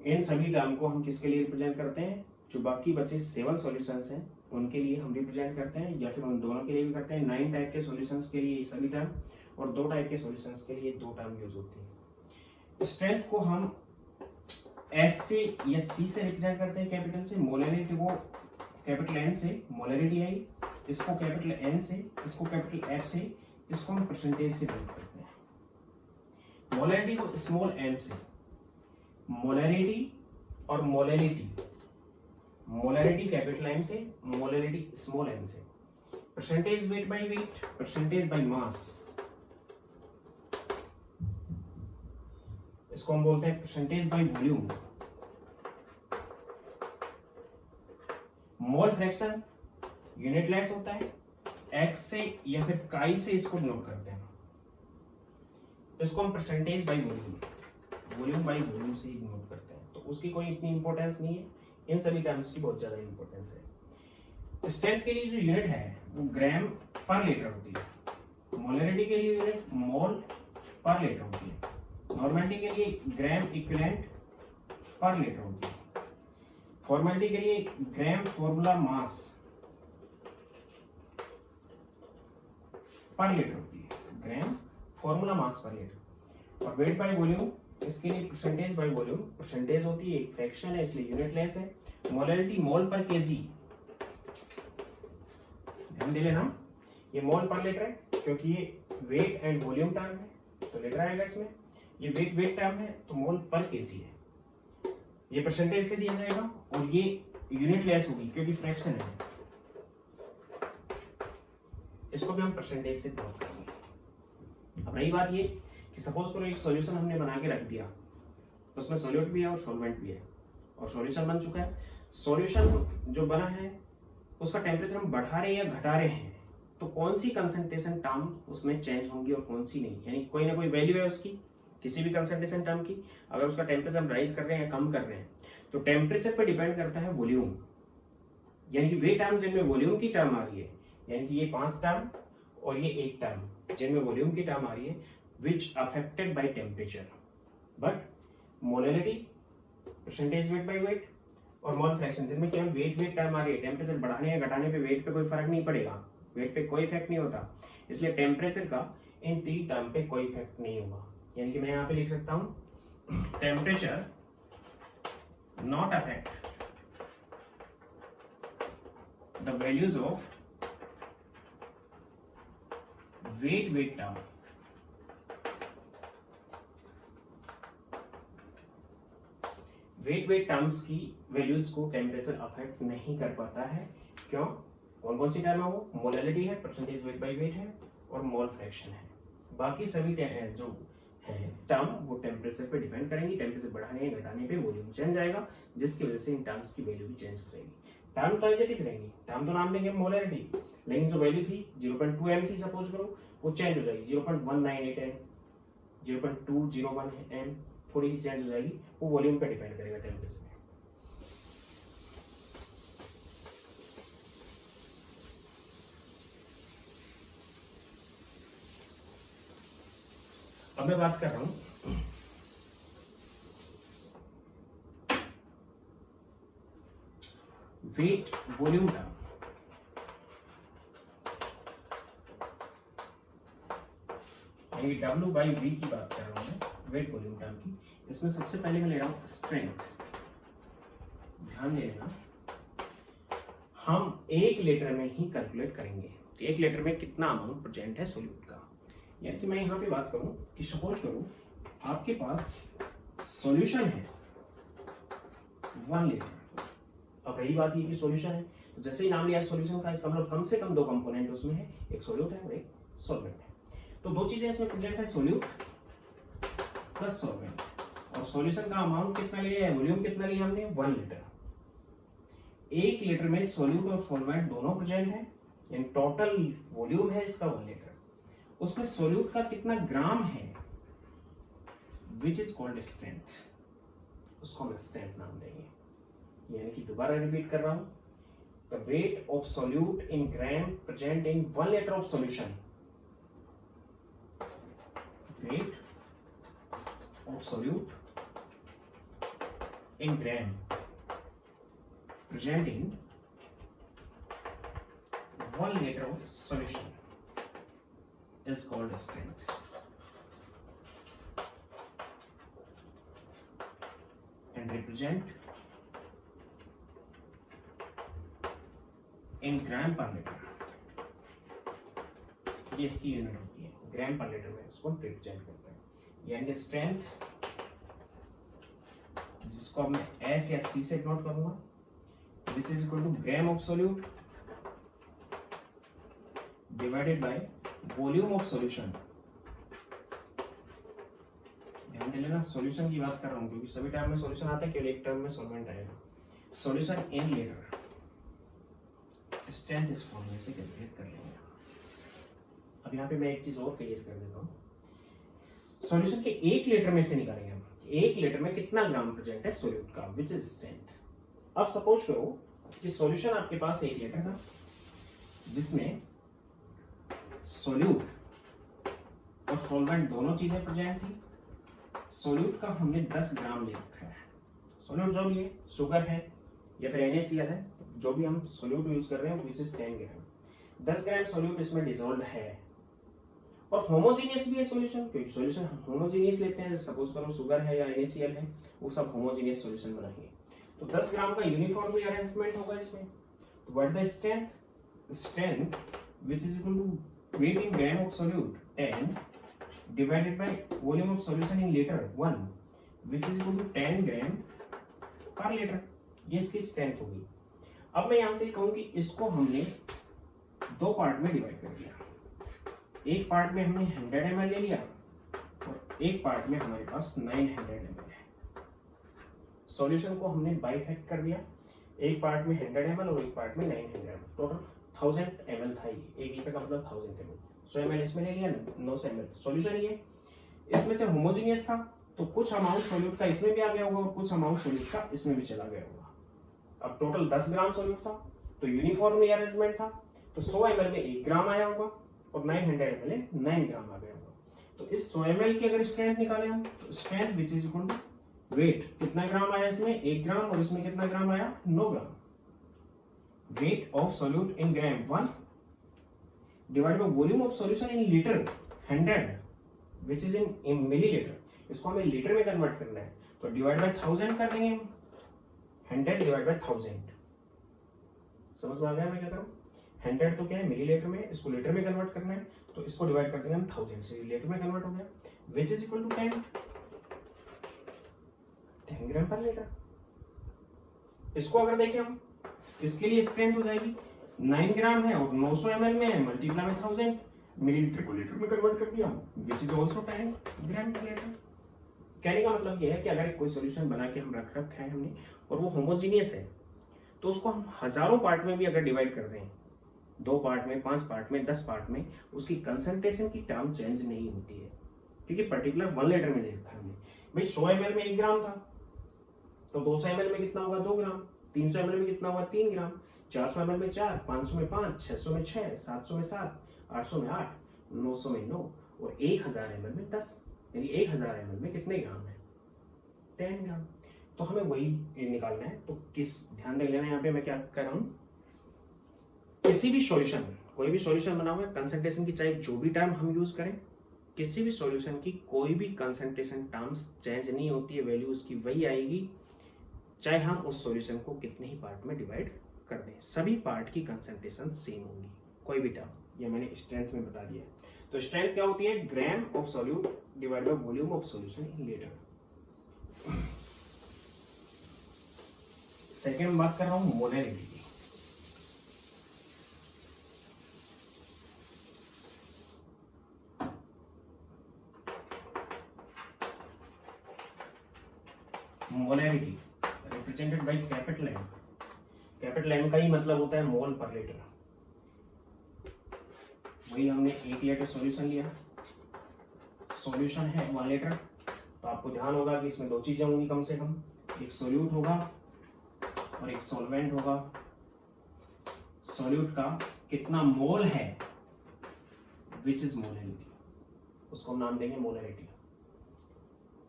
इन सभी टर्म को हम किसके लिए रिप्रेजेंट करते हैं, जो बाकी बचे 7 सॉल्यूशंस हैं उनके लिए हम रिप्रेजेंट करते हैं, या फिर उन दोनों के लिए भी करते हैं। 9 टाइप के सॉल्यूशंस के लिए सभी टर्म, और 2 टाइप के सॉल्यूशंस के लिए 2 टर्म यूज होती है। स्ट्रेंथ को हम एस से या सी से रिप्रेजेंट करते हैं, कैपिटल से। मोलरिटी को कैपिटल एन से, मोलरिटी आई, इसको कैपिटल एन से, इसको कैपिटल एफ से, इसको हम परसेंटेज से डिनोट करते हैं। मोलरिटी को स्मॉल एम से, मोलरिटी और मोलरिटी, मोलरिटी कैपिटल एम से, मोलरिटी स्मॉल एम से। Percentage weight by wait, percentage by mass, इसको हम बोलते हैं percentage by volume. Mole fraction unitless होता है, एक्स से या फिर काई से इसको डिनोट करते हैं। इसको हम percentage by volume by volume से डिनोट करते हैं, तो उसकी कोई इतनी इंपॉर्टेंस नहीं है। इन सभी टर्म्स की बहुत ज्यादा इंपॉर्टेंस है। स्ट्रेंथ के लिए जो यूनिट है वो ग्राम पर लीटर होती है। मोलरिटी के लिए यूनिट मोल पर लीटर होती है। नॉर्मेलिटी के लिए ग्राम इक्विवेलेंट पर लीटर होती है। फॉर्मेलिटी के लिए ग्राम फॉर्मूला मास पर लीटर होती है, ग्राम फॉर्मूला मास पर लीटर। और वेट बाय वॉल्यूम, इसके लिए परसेंटेज बाय वॉल्यूम, परसेंटेज होती है, एक फ्रैक्शन है इसलिए यूनिटलेस है। मोलरिटी मोल पर केजी, ध्यान दे लेना, ये मोल पर लीटर है क्योंकि ये वेट एंड वॉल्यूम टर्म है तो लीटर आएगा इसमें। ये वेट टर्म है तो मोल पर केजी है, ये परसेंटेज से दिया जाएगा, और ये यूनिटलेस होगी क्योंकि फ्रैक्शन है, इसको भी हम परसेंटेज से प्लॉट करेंगे। अब रही बात ये कि सपोज करो एक सॉल्यूशन हमने बना के रख दिया, उसमें सॉल्यूट भी है और सॉल्वेंट भी है, और सॉल्यूशन बन चुका है। सॉल्यूशन जो बना है उसका टेम्परेचर हम बढ़ा रहे हैं या घटा रहे हैं, तो कौन सी कंसंट्रेशन टर्म उसमें चेंज होंगी और कौन सी नहीं, यानी कोई ना कोई वैल्यू है उसकी, किसी भी कंसंट्रेशन टर्म की। अगर उसका टेम्परेचर हम राइज कर रहे हैं या कम कर रहे हैं, तो टेम्परेचर पर डिपेंड करता है वॉल्यूम, यानी कि वे टर्म जिनमें वॉल्यूम की टर्म आ रही है, यानी कि ये 5 टर्म और ये 1 टर्म जिनमें वॉल्यूम की टर्म आ रही है, which affected by temperature. But molarity, percentage weight by weight और मोल फ्रैक्शन जिनमें केवल वेट टर्म आ रही है, टेम्परेचर बढ़ाने या घटाने पे वेट पे कोई फर्क नहीं पड़ेगा, वेट पे कोई इफेक्ट नहीं होता, इसलिए टेम्परेचर का इन 3 टर्म पे कोई इफेक्ट नहीं होगा। यानी कि मैं यहां पे लिख सकता हूं temperature not affect the values of weight term. Weight terms की वैल्यूज को टेम्परेचर अफेक्ट नहीं कर पाता है। क्यों? कौन कौन सी टर्म है वो? मोलरिटी है, परसेंटेज वेट बाय वेट है और मोल फ्रैक्शन है। बाकी सभी जो है टर्म वो टेम्परेचर पे डिपेंड करेंगी, टेम्परेचर बढ़ाने या घटाने पे वॉल्यूम चेंज आएगा, जिसकी वजह से इन टर्म्स की वैल्यू भी चेंज हो जाएगी। टर्म तो एज इट इज रहेंगी, टर्म तो नाम देंगे मोलरिटी, लेकिन जो वैल्यू थी 0.2 m थी सपोज करो, वो चेंज हो जाएगी 0.198 m, 0.201 m, थोड़ी सी चेंज हो जाएगी, वो वॉल्यूम पे डिपेंड करेगा टेम्परेचर में। अब मैं बात कर रहा हूं वेट वॉल्यूम टर्म। W/V की बात कर रहा हूं मैं, वेट वॉल्यूम टर्म की। इसमें सबसे पहले मैं ले रहा हूं स्ट्रेंथ। ध्यान दे लेना, हम 1 लीटर में ही कैलकुलेट करेंगे 1 लीटर में कितना अमाउंट प्रेजेंट है सोल्यूट का। यानी कि मैं यहां पे बात करूं कि सपोज करो आपके पास सॉल्यूशन है 1 लीटर। अब रही बात ये कि सॉल्यूशन है, तो जैसे ही नाम लिया सॉल्यूशन का, इसका मतलब कम से कम 2 कंपोनेंट उसमें है, एक सोल्यूट है और एक सॉल्वेंट है। तो 2 चीजें इसमें प्रेजेंट है, सोल्यूट प्लस सॉल्वेंट। और सॉल्यूशन का अमाउंट कितना लिया है, वॉल्यूम कितना लिया हमने, 1 लीटर। 1 लीटर में सोल्यूट और सॉल्वेंट दोनों प्रेजेंट है, यानी टोटल वॉल्यूम है इसका 1 लीटर। उसमें सोल्यूट का कितना ग्राम है, विच इज कॉल्ड स्ट्रेंथ, उसको हम स्ट्रेंथ नाम देंगे। यानी कि दोबारा रिपीट कर रहा हूं, the wait of solute in gram present in 1 litre of solution, weight of solute in gram present in 1 liter of solution is called strength. And represent in gram per liter. ये इसकी unit होती है, ग्राम per litre में उसको represent करते हैं। यानी strength, जिसको मैं एस या सी से नोट करूंगा, which is equal to gram of solute divided by volume of solution. ध्यान दे लेना, सॉल्यूशन की बात कर रहा हूं क्योंकि सभी टर्म में सॉल्यूशन आता है, केवल एक टर्म में सॉल्वेंट आएगा। सॉल्यूशन इन लीटर, स्ट्रेंथ इस फॉर्मूले से कैलकुलेट कर लेंगे। अब यहाँ पे मैं एक चीज और क्लियर कर देता हूँ, सॉल्यूशन के 1 लीटर में से निकालेंगे हम 1 लीटर में कितना ग्राम प्रेजेंट है सोल्यूट का, विच इज स्ट्रेंथ। अब सपोज करो कि सॉल्यूशन आपके पास 1 लीटर था, जिसमें सोल्यूट और सॉल्वेंट दोनों चीजें प्रेजेंट थी। सोल्यूट का हमने 10 ग्राम ले रखा है, सोल्यूट जो भी है, शुगर है या फिर NaCl है, जो भी हम सोल्यूट यूज कर रहे हैं, which is 10 gram. 10 gram solute इसमें डिसॉल्व है और होमोजीनियस भी है सॉल्यूशन, क्योंकि सॉल्यूशन हम होमोजीनियस लेते हैं, सपोज करो शुगर है या NaCl है, वो सब होमोजीनियस सॉल्यूशन बनाएंगे। तो 10 ग्राम का यूनिफॉर्मली अरेंजमेंट होगा इसमें। तो what the strength, strength which is equal to weight in gram of solute 10 divided by volume of solution in litre 1 which is equal to 10 gram per litre. ये इसकी strength होगी। अब मैं यहां से कहूं कि इसको हमने 2 पार्ट में डिवाइड कर दिया, एक पार्ट में हमने 100 ml ले लिया और एक पार्ट में हमारे पास 900 ml है। सॉल्यूशन को हमने बाइफैक्ट कर दिया, एक पार्ट में 100 ml और एक पार्ट में 900 ml, टोटल 1000 ml था। एक लीटर का मतलब 1000 ml, 100 ml इसमें ले लिया, 900 ml सॉल्यूशन ये। इसमें से होमोजीनियस था तो कुछ अमाउंट सोल्यूट का इसमें भी आ गया होगा और कुछ अमाउंट सोल्यूट का इसमें भी चला गया होगा। अब टोटल 10 ग्राम सोल्यूट था तो यूनिफॉर्मली अरेंजमेंट था, तो 100 ml में 1 ग्राम आया होगा और 900 ml में 9 ग्राम आ गया होगा। तो इस 100 ml की अगर स्ट्रेंथ निकाले हम, तो strength which is equal to weight, कितना ग्राम आया इसमें 1 ग्राम और इसमें कितना ग्राम आया 9 gram. Weight of solute in gram 1 divide by volume of solution in litre 100 which is in millilitre. इसको हमें लीटर में कन्वर्ट करना है, तो डिवाइड बाय 1000 कर देंगे हम, 100 डिवाइड बाय 1000। समझ में आ गया मैं क्या करूं? 100 तो क्या है मिलीलीटर में, इसको लीटर में कन्वर्ट करना है, तो इसको डिवाइड कर देंगे हम 1000 से, लीटर में कन्वर्ट हो गया, विच is equal to 10 gram per litre. इसको अगर देखें हम, इसके लिए स्ट्रेंथ हो जाएगी 9 ग्राम है और 900 ml में है, मल्टीप्लाई में 1000, मिलीलीटर को लीटर में कन्वर्ट कर दिया, which is also 10 gram per litre. कहने का मतलब यह है कि अगर कोई सॉल्यूशन बना के हम रखा है हमने और वो होमोजीनियस है, तो उसको हम हजारों पार्ट में भी अगर डिवाइड कर दें, 2 पार्ट में, 5 पार्ट में, 10 पार्ट में, उसकी कंसंट्रेशन की टर्म चेंज नहीं होती है, क्योंकि पर्टिकुलर 1 लीटर में देखा हमने। भाई 100 ml में 1 ग्राम था, तो 200 ml में कितना होगा 2 ग्राम, 300 ml में कितना होगा 3 ग्राम, 400 ml में 4, 500 में 5, 600 में 6, 700 में 7, 800 में 8, 900 में 9 और 1000 ml में 10, यानी 1000 ml में कितने ग्राम है 10 ग्राम। तो हमें वही निकालना है। तो किस ध्यान दे लेना, यहाँ पे मैं क्या कर रहा हूं, किसी भी सॉल्यूशन, कोई भी सॉल्यूशन बना हुआ है, कंसंट्रेशन की चाहे जो भी टर्म हम यूज करें, किसी भी सॉल्यूशन की कोई भी कंसंट्रेशन टर्म्स चेंज नहीं होती है, वैल्यू उसकी वही आएगी, चाहे हम उस सॉल्यूशन को कितने ही पार्ट में डिवाइड कर दें, सभी पार्ट की कंसंट्रेशन सेम होगी, कोई भी टर्म। ये मैंने स्ट्रेंथ में बता दिया। तो स्ट्रेंथ क्या होती है, gram of solute divide by volume of solution in litre. Second बात कर रहा हूं मोलैरिटी की। Molarity represented by capital M. Capital M का ही मतलब होता है मोल पर लीटर। वही हमने 1 लीटर सॉल्यूशन लिया, सॉल्यूशन है 1 लीटर, तो आपको ध्यान होगा कि इसमें 2 चीजें होंगी कम से कम, एक सॉल्यूट होगा और एक सॉल्वेंट होगा। सॉल्यूट का कितना मोल है विच इज मोलैरिटी, उसको हम नाम देंगे मोलैरिटी।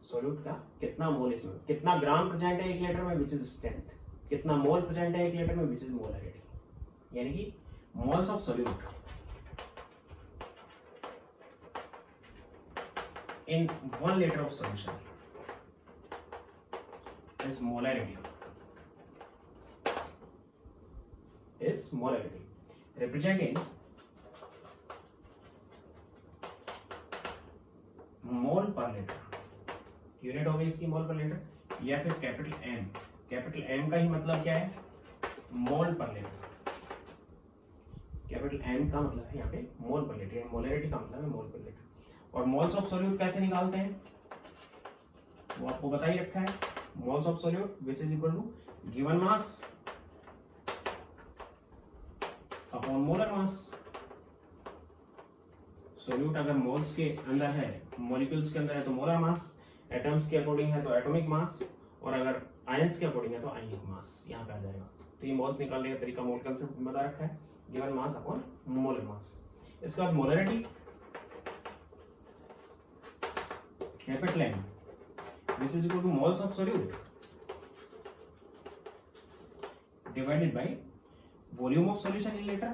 सॉल्यूट का कितना मोल, इसमें कितना ग्राम प्रेजेंट है 1 लीटर में विच इज स्ट्रेंथ, कितना मोल प्रेजेंट है 1 लीटर में विच इज मोलैरिटी। यानी कि moles of solute in 1 liter of solution is molarity representing मोल पर लीटर। यूनिट हो गई इसकी मोल पर लीटर, या फिर कैपिटल एम। कैपिटल एम का ही मतलब क्या है, मोल पर लीटर। कैपिटल एम का मतलब है यहाँ पे मोल पर लीटर, मोलैरिटी का मतलब है मोल पर लीटर। और मोल्स ऑफ सॉल्यूट कैसे निकालते हैं वो आपको बता ही रखा है। Moles of solute which is equal to given mass upon molar mass. Solute अगर मोल्स के अंदर है, मॉलिक्यूल्स के अंदर है तो मोलर मास, एटम्स के अकॉर्डिंग है तो एटॉमिक मास, और अगर आयंस के अकॉर्डिंग है तो आयनिक मास यहाँ पे आ जाएगा। तो ये मोल्स निकालने का तरीका मोल कंसेप्ट बता रखा है, given mass upon molar mass. इसके बाद molarity capital M which is equal to moles of solute divided by volume of solution in liter।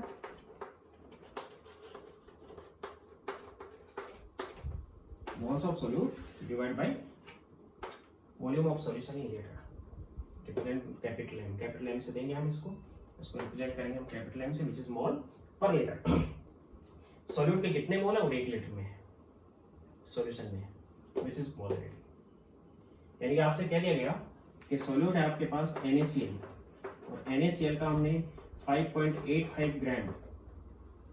moles of solute divided by volume of solution in liter represent capital M. Capital M से देंगे हम इसको represent करेंगे हम capital M से which is mole per liter। Solute के कितने मोल है और 1 लीटर में है सॉल्यूशन में, which is molarity। यानी कि आपसे कह दिया गया कि सॉल्यूट है आपके पास NaCl, और NaCl का हमने 5.85 ग्राम,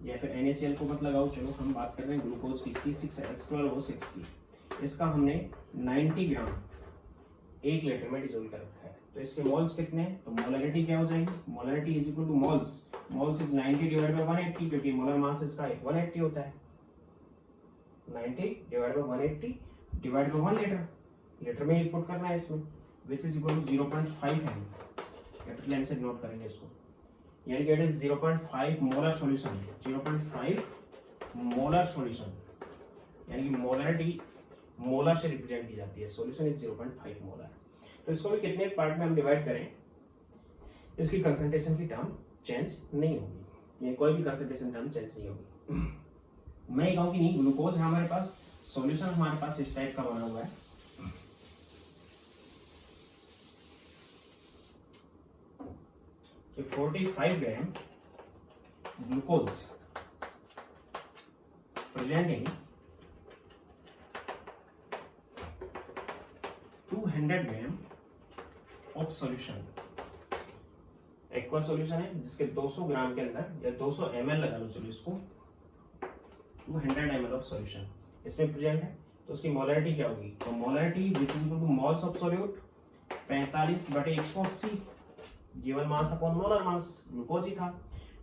या फिर NaCl को मत लगाओ, चलो हम बात कर रहे हैं ग्लूकोज की C6H12O6 की। इसका हमने 90 ग्राम 1 लीटर में डिसोल्व कर रखा है। तो इसके मोल्स कितने हैं, तो मोलैरिटी क्या हो जाएगी, molarity is equal to moles, moles is 90 divide by 180, क्योंकि मोलर मास इसका 180 होता है। 90 divide by 180 divide by 1 litre, litre में इनपुट करना है इसमें, which is equal to 0.5 M. Capital M से नोट करेंगे इसको, यानी कि it is 0.5 molar solution, 0.5 molar solution, यानी कि मोलैरिटी मोलर से रिप्रेजेंट की जाती है, सॉल्यूशन इज 0.5 मोलर। तो इसको भी कितने पार्ट में हम डिवाइड करें, इसकी कंसंट्रेशन की टर्म चेंज नहीं होगी, ये कोई भी कंसंट्रेशन टर्म चेंज नहीं होगी। मैं ये कहूँ कि नहीं, ग्लूकोज है हमारे पास, सॉल्यूशन हमारे पास इस टाइप का बना हुआ है, कि 45 gram glucose presenting 200 gram of solution. Aqua solution है जिसके 200 ग्राम के अंदर, या 200 ml लगा लो, चलो इसको 200 ml ऑफ सॉल्यूशन इसमें प्रेजेंट है। तो उसकी मोलैरिटी क्या होगी, तो molarity which is equal to moles of solute 45/180, given mass upon molar mass, glucose ही था,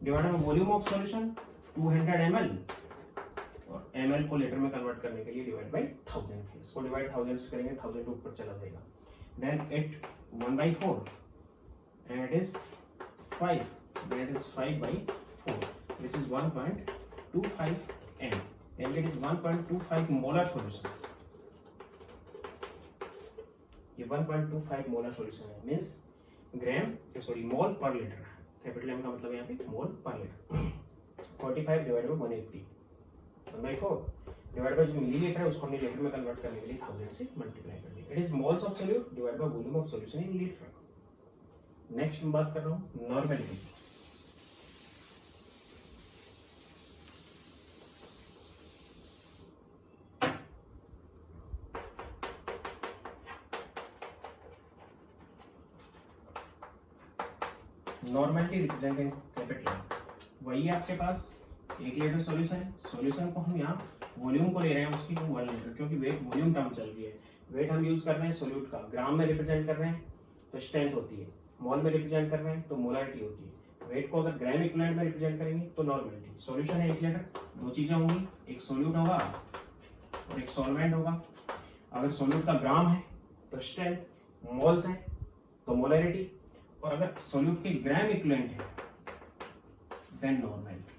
divided by volume of solution 200 ml, और ml को लीटर में कन्वर्ट करने के लिए डिवाइड बाय 1000, इसको डिवाइड 1000 से करेंगे 1000 ऊपर चला जाएगा, then it 1/4 and it is 5, that is 5/4 which is 1.25 m, and it is 1.25 molar solution, ये 1.25 मोलर सॉल्यूशन है, मींस ग्राम सॉरी मोल पर लीटर, कैपिटल एम का मतलब यहाँ पे मोल पर litre, 45 divide by 180, 1/4 divide by जो मिलीलीटर है उसको हमने लीटर में कन्वर्ट करने के लिए 1000 से मल्टीप्लाई कर दिया, it is moles of solute divide by volume of solution in litre. Next मैं बात कर रहा हूँ normality. Normality represent in capital, वही है आपके पास 1 लीटर सॉल्यूशन है, सॉल्यूशन को हम यहाँ वॉल्यूम को ले रहे हैं उसकी 1 लीटर, क्योंकि वेट वॉल्यूम टर्म चल रही है, वेट हम यूज कर रहे हैं सॉल्यूट का, ग्राम में रिप्रेजेंट कर रहे हैं तो स्ट्रेंथ होती है, मोल में रिप्रेजेंट कर रहे हैं तो मोलारिटी होती है, वेट को अगर ग्राम इक्विवेलेंट में रिप्रेजेंट करेंगे तो नॉर्मेलिटी। सॉल्यूशन है 1 लीटर, दो चीजें होंगी, एक सॉल्यूट होगा और एक सॉल्वेंट होगा, अगर सॉल्यूट का ग्राम है तो स्ट्रेंथ, मोल्स है तो मोलारिटी, और अगर सॉल्यूट के ग्राम इक्विवेलेंट है देन नॉर्मेलिटी,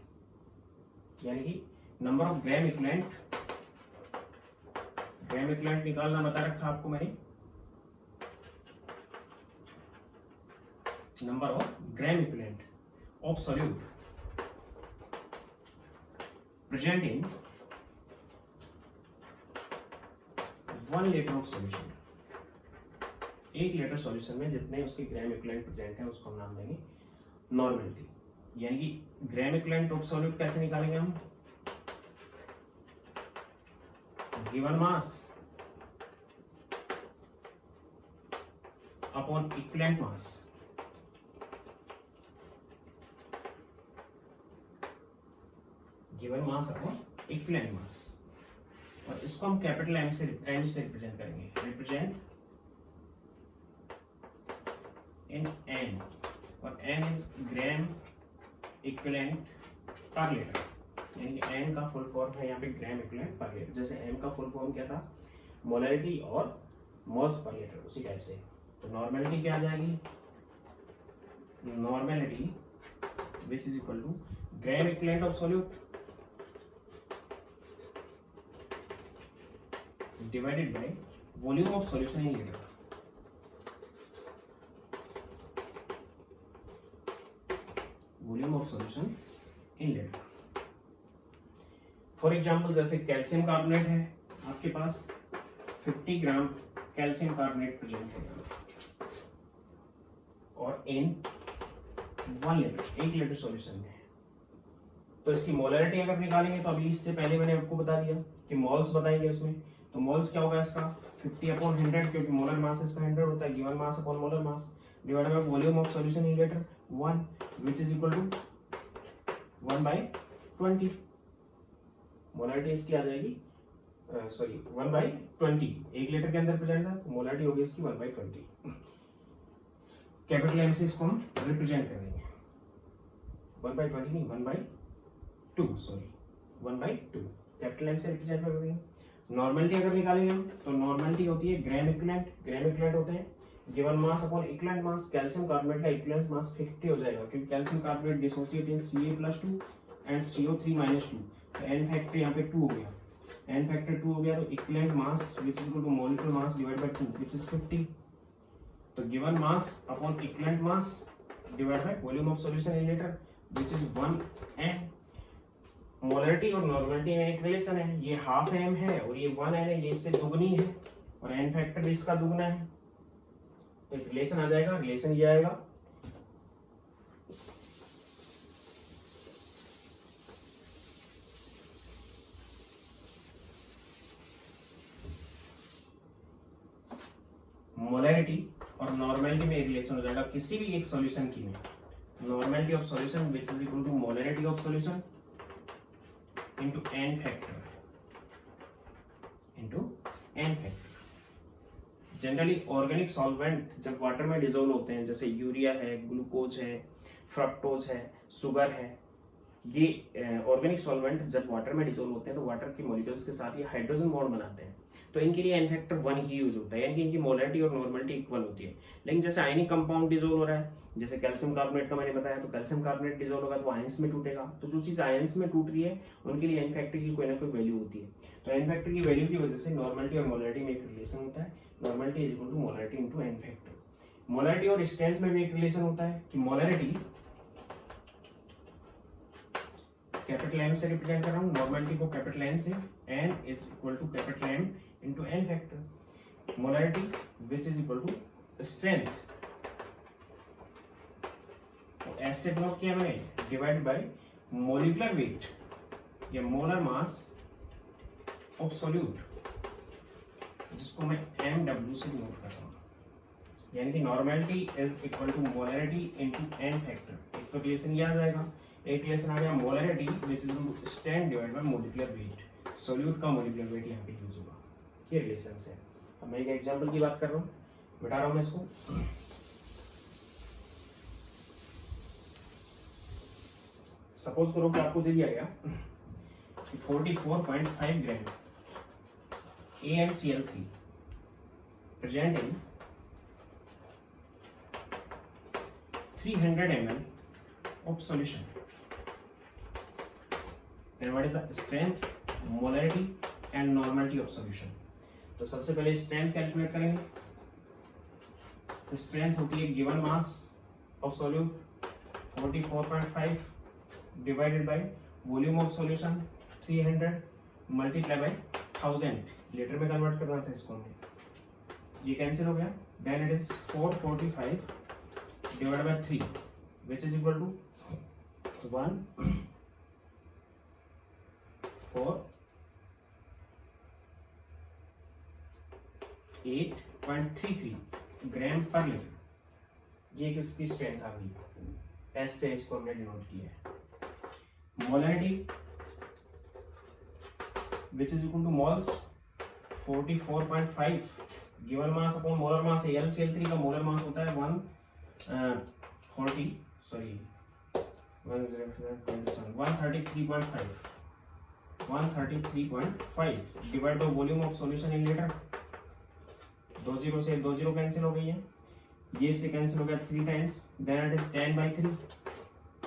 यानी कि नंबर ऑफ ग्राम इक्विवेलेंट निकालना बता रखा आपको मैंने, number of gram equivalent of solute present in 1 liter of solution, 1 litre solution में जितने उसके ग्राम इक्विवेलेंट प्रेजेंट है उसको हम नाम देंगे नॉर्मेलिटी। यानी कि ग्राम इक्विवेलेंट ऑफ सॉल्यूट कैसे निकालेंगे हम, given mass upon equivalent mass, given mass upon equivalent mass, और इसको हम कैपिटल एम से रिप्रेजेंट करेंगे, रिप्रेजेंट इन एन, और N is gram equivalent per litre, यानी कि एन का फुल फॉर्म है यहाँ पे ग्राम इक्विवेलेंट पर लीटर, जैसे एम का फुल फॉर्म क्या था मोलरिटी और मोल्स पर लीटर, उसी टाइप से। तो नॉर्मेलिटी क्या आ जाएगी, normality which is equal to gram equivalent of solute divided by volume of solution in liter, volume of solution in liter। For example जैसे कैल्शियम कार्बोनेट है आपके पास 50 ग्राम कैल्शियम कार्बोनेट प्रेजेंट है और इन 1 लीटर 1 लीटर सॉल्यूशन में, तो इसकी molarity अगर निकालेंगे तो अभी इससे पहले मैंने आपको बता दिया कि मोल्स बताएंगे उसमें, तो मोल्स क्या होगा इसका 50/100, क्योंकि मोलर मास इसका 100 होता है, given mass upon molar mass divided by volume of solution in litre 1 which is equal to 1/20, molarity इसकी आ जाएगी सॉरी 1/20, 1 लीटर के अंदर प्रेजेंट है तो मोलरिटी होगी इसकी 1/20, कैपिटल एम से इसको हम रिप्रेजेंट कर देंगे, 1/20 नहीं 1/2 सॉरी 1/2 कैपिटल एम से रिप्रेजेंट कर देंगे। नॉर्मेलिटी अगर निकालेंगे हम तो नॉर्मेलिटी होती है ग्राम इक्विवेलेंट होते हैं, गिवन मास अपॉन इक्विवेलेंट मास, कैल्शियम कार्बोनेट का इक्विवेलेंट मास 50 हो जाएगा क्योंकि calcium carbonate dissociate in Ca+2 and CO3-2, तो n फैक्टर यहाँ पे 2 हो गया, n फैक्टर 2 हो गया तो equivalent mass which is equal to molecular mass divide by 2 which is 50, तो given mass upon equivalent mass divide by volume of solution in litre which is 1n। Molarity और normality में एक relation है, ये ½ m है और ये 1n है, ये इससे दुगनी है और n फैक्टर भी इसका दुगना है, तो एक रिलेशन आ जाएगा, रिलेशन ये आएगा मोलरिटी और नॉर्मेलिटी में रिलेशन हो जाएगा किसी भी एक सॉल्यूशन की में, normality of solution which is equal to molarity of solution into n factor generally organic solvent जब वाटर में डिजोल्व होते हैं, जैसे यूरिया है, ग्लूकोज है, फ्रक्टोज है, शुगर है, ये ऑर्गेनिक सॉल्वेंट जब वाटर में डिजोल्व होते हैं तो वाटर के मॉलिक्यूल्स के साथ ये हाइड्रोजन बॉन्ड बनाते हैं, तो इनके लिए एन फैक्टर 1 ही यूज होता है, यानी कि इनकी मोलरिटी और नॉर्मलिटी इक्वल होती है। लेकिन जैसे आयनिक कंपाउंड डिजोल्व हो रहा है, जैसे कैल्शियम कार्बोनेट का मैंने बताया, तो कैल्शियम कार्बोनेट डिजोल्व होगा तो आयंस में टूटेगा, तो जो चीज आयंस में टूट रही है उनके लिए एन फैक्टर की कोई ना कोई वैल्यू होती है। तो एन फैक्टर की वैल्यू की वजह से नॉर्मलिटी और मोलरिटी में एक रिलेशन होता है, normality is equal to molarity into N factor. Molarity और स्ट्रेंथ में भी एक रिलेशन होता है कि मोलरिटी कैपिटल एम से रिप्रेजेंट कर रहा हूं, नॉर्मलिटी को कैपिटल एन से, N is equal to capital M into N factor. Molarity which is equal to strength, S से ब्लॉक किया मैंने, डिवाइड बाय मोलिकुलर वेट या मोलर मास ऑफ सॉल्यूट, जिसको मैं MW से नोट कर रहा हूं, यानी कि normality is equal to molarity into N factor. एक तो रिलेशन ये आ जाएगा, एक रिलेशन आ गया molarity which is equal to strength divide by molecular weight, solute का मोलिकुलर वेट यहाँ पे यूज होगा, ये रिलेशन है। अब मैं एक एग्जांपल की बात कर रहा हूँ, बता रहा हूँ मैं इसको। सपोज करो कि आपको दे दिया गया 44.5 ग्राम AnCl3 present in 300 ml of solution. Then what is the strength, molarity and normality of solution? तो सबसे पहले स्ट्रेंथ कैलकुलेट करेंगे। तो स्ट्रेंथ होती है given mass of solute 44.5 divided by volume of solution 300 multiply by 1000, litre में convert करना था इसको हमें, ये कैंसिल हो गया। Then it is 445 divided by 3 which is equal to 148.33 gram per litre. ये किसकी स्ट्रेंथ आ गई, एस से इसको हमने डिनोट किया है। Molarity which is equal to moles 44.5 given mass upon molar mass, LCl3 का मोलर मास होता है 133.5 divide by volume of solution in litre. 2 0 से 2 0 कैंसिल हो गई है, ये इससे कैंसिल हो गया 3 times, then it is 10/3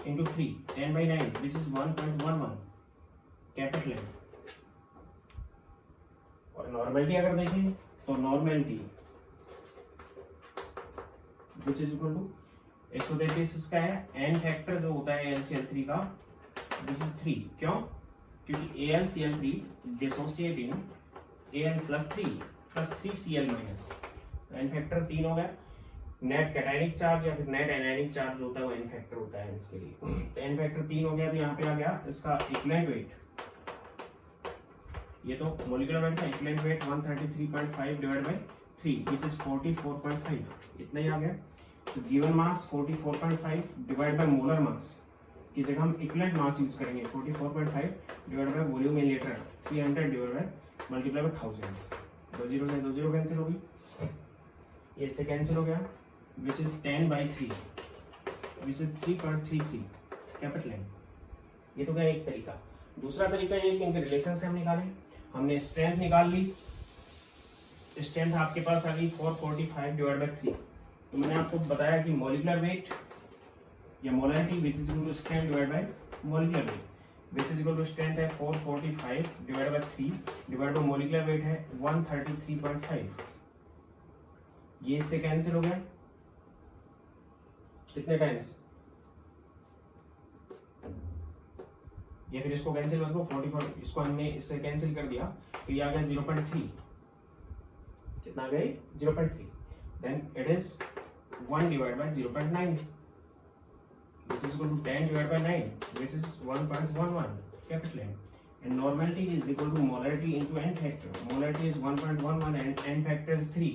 into 3 10/9 which is 1.11 capital M. और नॉर्मलिटी अगर देखें तो normality which is equal to 133 इसका है, एन फैक्टर जो होता है AlCl3 का दिस इज 3। क्यों? क्योंकि AlCl3 डिसोसिएट इन Al+3 तो एन फैक्टर 3 हो गया। नेट कैटायनिक चार्ज या फिर नेट एनायनिक चार्ज होता है वो एन फैक्टर होता है इसके लिए, तो एन फैक्टर 3 हो गया। तो यहाँ पे आ गया इसका इक्विवेलेंट वेट, ये तो मोलिकुलर वेट था, equivalent weight 133.5 divide by 3 which is 44.5, इतना ही आ गया। तो given mass 44.5 divide by molar mass की जगह हम इक्विवेलेंट मास यूज करेंगे, 44.5 divide by volume in litre 300 divide by multiply by 1000। 2 0 से 2 0 कैंसिल हो गई, ये इससे कैंसिल हो गया which is 10/3 which is 3.33 capital M. ये तो क्या एक तरीका। दूसरा तरीका ये कि इनके रिलेशन से हम निकालें। हमने स्ट्रेंथ निकाल ली, स्ट्रेंथ आपके पास आ गई 445 डिवाइड बाय 3। तो मैंने आपको बताया कि मॉलिकुलर वेट या molarity which is equal to strength divide by molecular weight which is equal to strength है 445 divide by 3 divide by molecular weight है 133.5, ये इससे कैंसिल हो गया कितने टाइम्स, या फिर इसको कैंसिल कर दो 44, इसको हमने इससे कैंसिल कर दिया तो ये आ गया 0.3, कितना आ गया 0.3। Then it is 1 divide by 0.9 which is equal to 10 divided by 9 which is 1.11 capital M, and normality is equal to molarity into n factor। molarity is 1.11 and n factor is 3,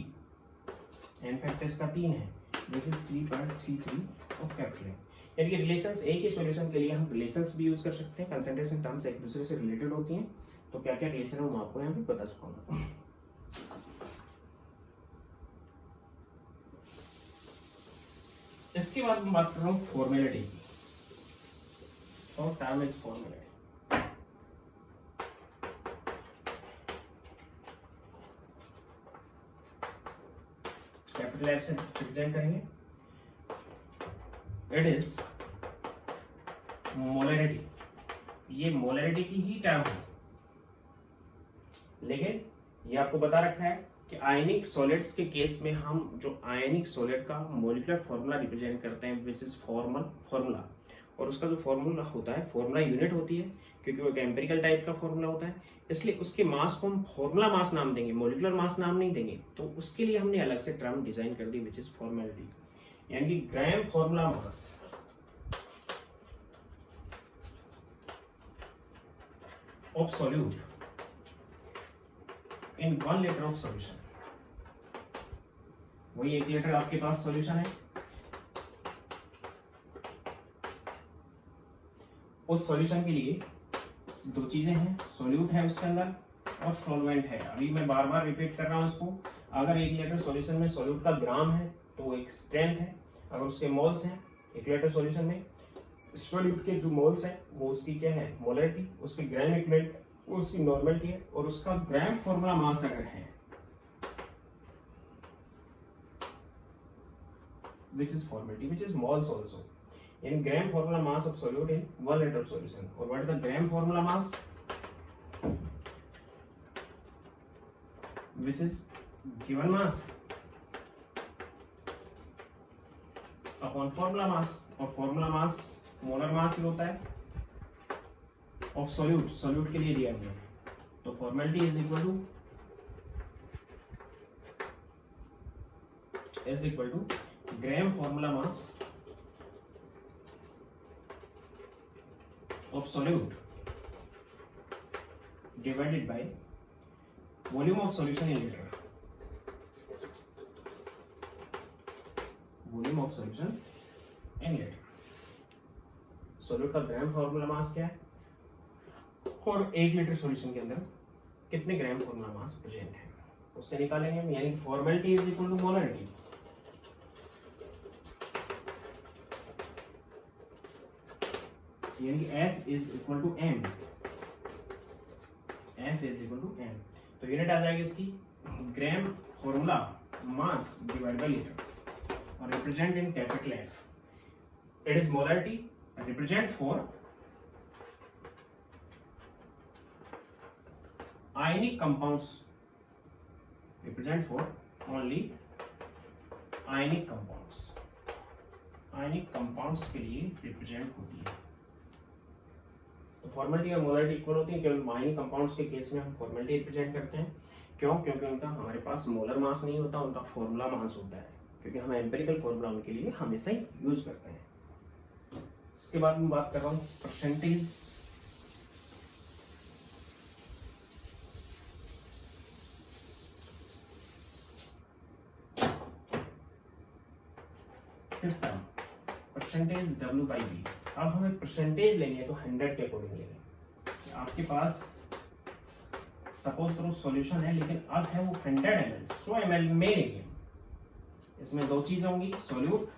n factor इसका 3 है which is 3.33 of capital M। यानी कि relations एक ही solution के लिए हम relations भी use कर सकते हैं, कंसंट्रेशन टर्म्स एक दूसरे से रिलेटेड होती हैं। तो क्या क्या रिलेशन है वो मैं आपको यहाँ पे बता चुका हूँ। इसके बाद मैं बात कर रहा हूँ फॉर्मेलिटी की, और term is formality. Capital F से रिप्रेजेंट करेंगे, इट इज मोलरिटी। ये मोलरिटी की ही टर्म है, लेकिन ये आपको बता रखा है कि आयनिक सॉलिड्स के केस में हम जो आयनिक सॉलिड का मॉलिक्यूलर फॉर्मूला रिप्रेजेंट करते हैं विच इज फॉर्मूला, और उसका जो फॉर्मूला होता है, फॉर्मूला यूनिट होती है, क्योंकि वो एक एम्पिरिकल टाइप का फॉर्मूला होता है, इसलिए उसके मास को हम फॉर्मूला मास नाम देंगे, मॉलिक्यूलर मास नाम नहीं देंगे। तो उसके लिए हमने अलग से टर्म डिजाइन कर दी विच इज फॉर्मेलिटी, यानी कि ग्राम formula mass of solute in 1 litre of solution. वही 1 लीटर आपके पास सॉल्यूशन है, उस सॉल्यूशन के लिए दो चीजें हैं, सॉल्यूट है उसके अंदर और सॉल्वेंट है। अभी मैं बार बार रिपीट कर रहा हूं इसको। अगर 1 लीटर सॉल्यूशन में सॉल्यूट का ग्राम है तो वो एक स्ट्रेंथ है, अगर उसके मोल्स हैं 1 लीटर सॉल्यूशन में, सॉल्यूट के जो मोल्स हैं वो उसकी क्या है, मोलरिटी, उसकी ग्राम इक्विवेलेंट उसकी नॉर्मलिटी है, और उसका ग्राम फॉर्मूला मास अगर है which is formality, which is moles also. In gram formula mass of solute in 1 liter of solution. Or what is the gram formula mass? Which is given mass upon formula mass. और formula mass molar mass ही होता है of solute. Solute के लिए दिया हमने, तो formality is equal to gram formula mass of solute divided by volume of solution in liter. Volume of solution in liter. Solute का ग्राम formula मास क्या है, और 1 लीटर सॉल्यूशन के अंदर कितने ग्राम फॉर्मूला मास प्रेजेंट है उससे निकालेंगे हम, यानी कि formality is equal to molarity. यानी F is equal to M, F is equal to M, तो यूनिट आ जाएगी इसकी gram formula mass divide by litre, और represent in capital F, it is molarity, represent for ionic compounds, represent for only ionic compounds, ionic compounds के लिए represent होती है। तो फॉर्मेलिटी और मोलरिटी इक्वल होती है, केवल आयनिक कंपाउंड्स के केस में हम फॉर्मेलिटी रिप्रेजेंट करते हैं। क्यों? क्योंकि उनका हमारे पास मोलर मास नहीं होता, उनका फॉर्मूला मास होता है, क्योंकि हम एम्पिरिकल फॉर्मूला उनके लिए हमेशा ही यूज करते हैं। इसके बाद मैं बात कर रहा हूँ percentage. Percentage W by V। अब हमें परसेंटेज लेनी है तो 100 के अकॉर्डिंग लेंगे। आपके पास सपोज करो सॉल्यूशन है, लेकिन अब है वो 100 ml, 100 ml में लेंगे। इसमें दो चीजें होंगी, सॉल्यूट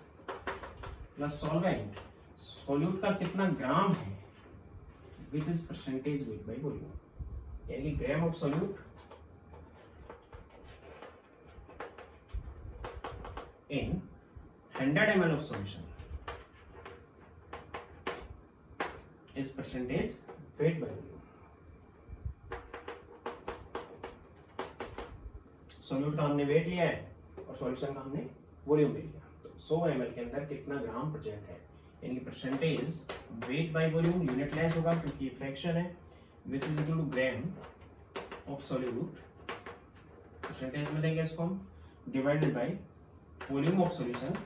प्लस सॉल्वेंट। सॉल्यूट का कितना ग्राम है which is percentage weight by volume, यानी कि ग्राम of solute in 100 ml of solution is percentage weight by volume। Solute का हमने वेट लिया है और सॉल्यूशन का हमने वॉल्यूम ले लिया, तो 100 ml के अंदर कितना ग्राम प्रेजेंट है, यानी कि percentage weight by volume, unit less होगा क्योंकि फ्रैक्शन है, which is equal to gram of solute, percentage में देंगे इसको हम, divided by volume of solution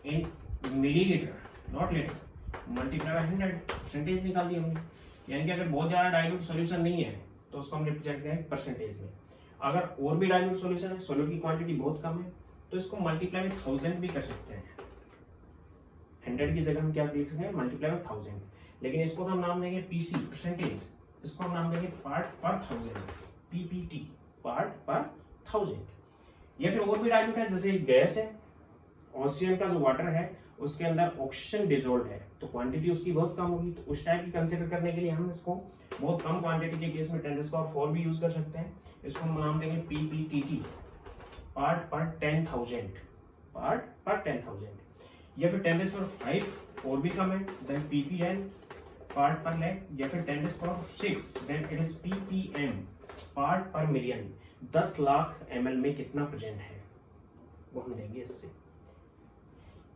in millilitre, not litre, multiply by 100, percentage निकाल दी हमने। यानी कि अगर बहुत ज्यादा डाइल्यूट सॉल्यूशन नहीं है तो उसको हम रिप्रेजेंट करें परसेंटेज में। अगर और भी डाइल्यूट सॉल्यूशन है, सॉल्यूट की क्वांटिटी बहुत कम है, तो इसको मल्टीप्लाई बाय 1000 भी कर सकते हैं। 100 की जगह हम क्या लिख सकते हैं, मल्टीप्लाई बाय 1000, लेकिन इसको हम नाम देंगे पीसी, परसेंटेज, इसको हम नाम देंगे पार्ट पर 1000, पीपीटी, पार्ट पर 1000। या फिर और भी डाइल्यूट है, जैसे गैस है, ओशियन का जो वाटर है उसके अंदर ऑक्सीजन डिजोल्व है तो क्वांटिटी उसकी बहुत कम होगी, तो उस टाइप की कंसीडर करने के लिए हम इसको बहुत कम क्वांटिटी के केस में 10⁴ भी यूज कर सकते हैं। इसको हम नाम देंगे PPTT, पार्ट पर 10,000, पार्ट पर 10,000। या फिर 10⁵ और भी कम है, देन PPM, पार्ट पर लैख, या फिर 10⁶, then it is PPM, part per million. 10 lakh ml में कितना प्रेजेंट है वो हम देंगे इससे।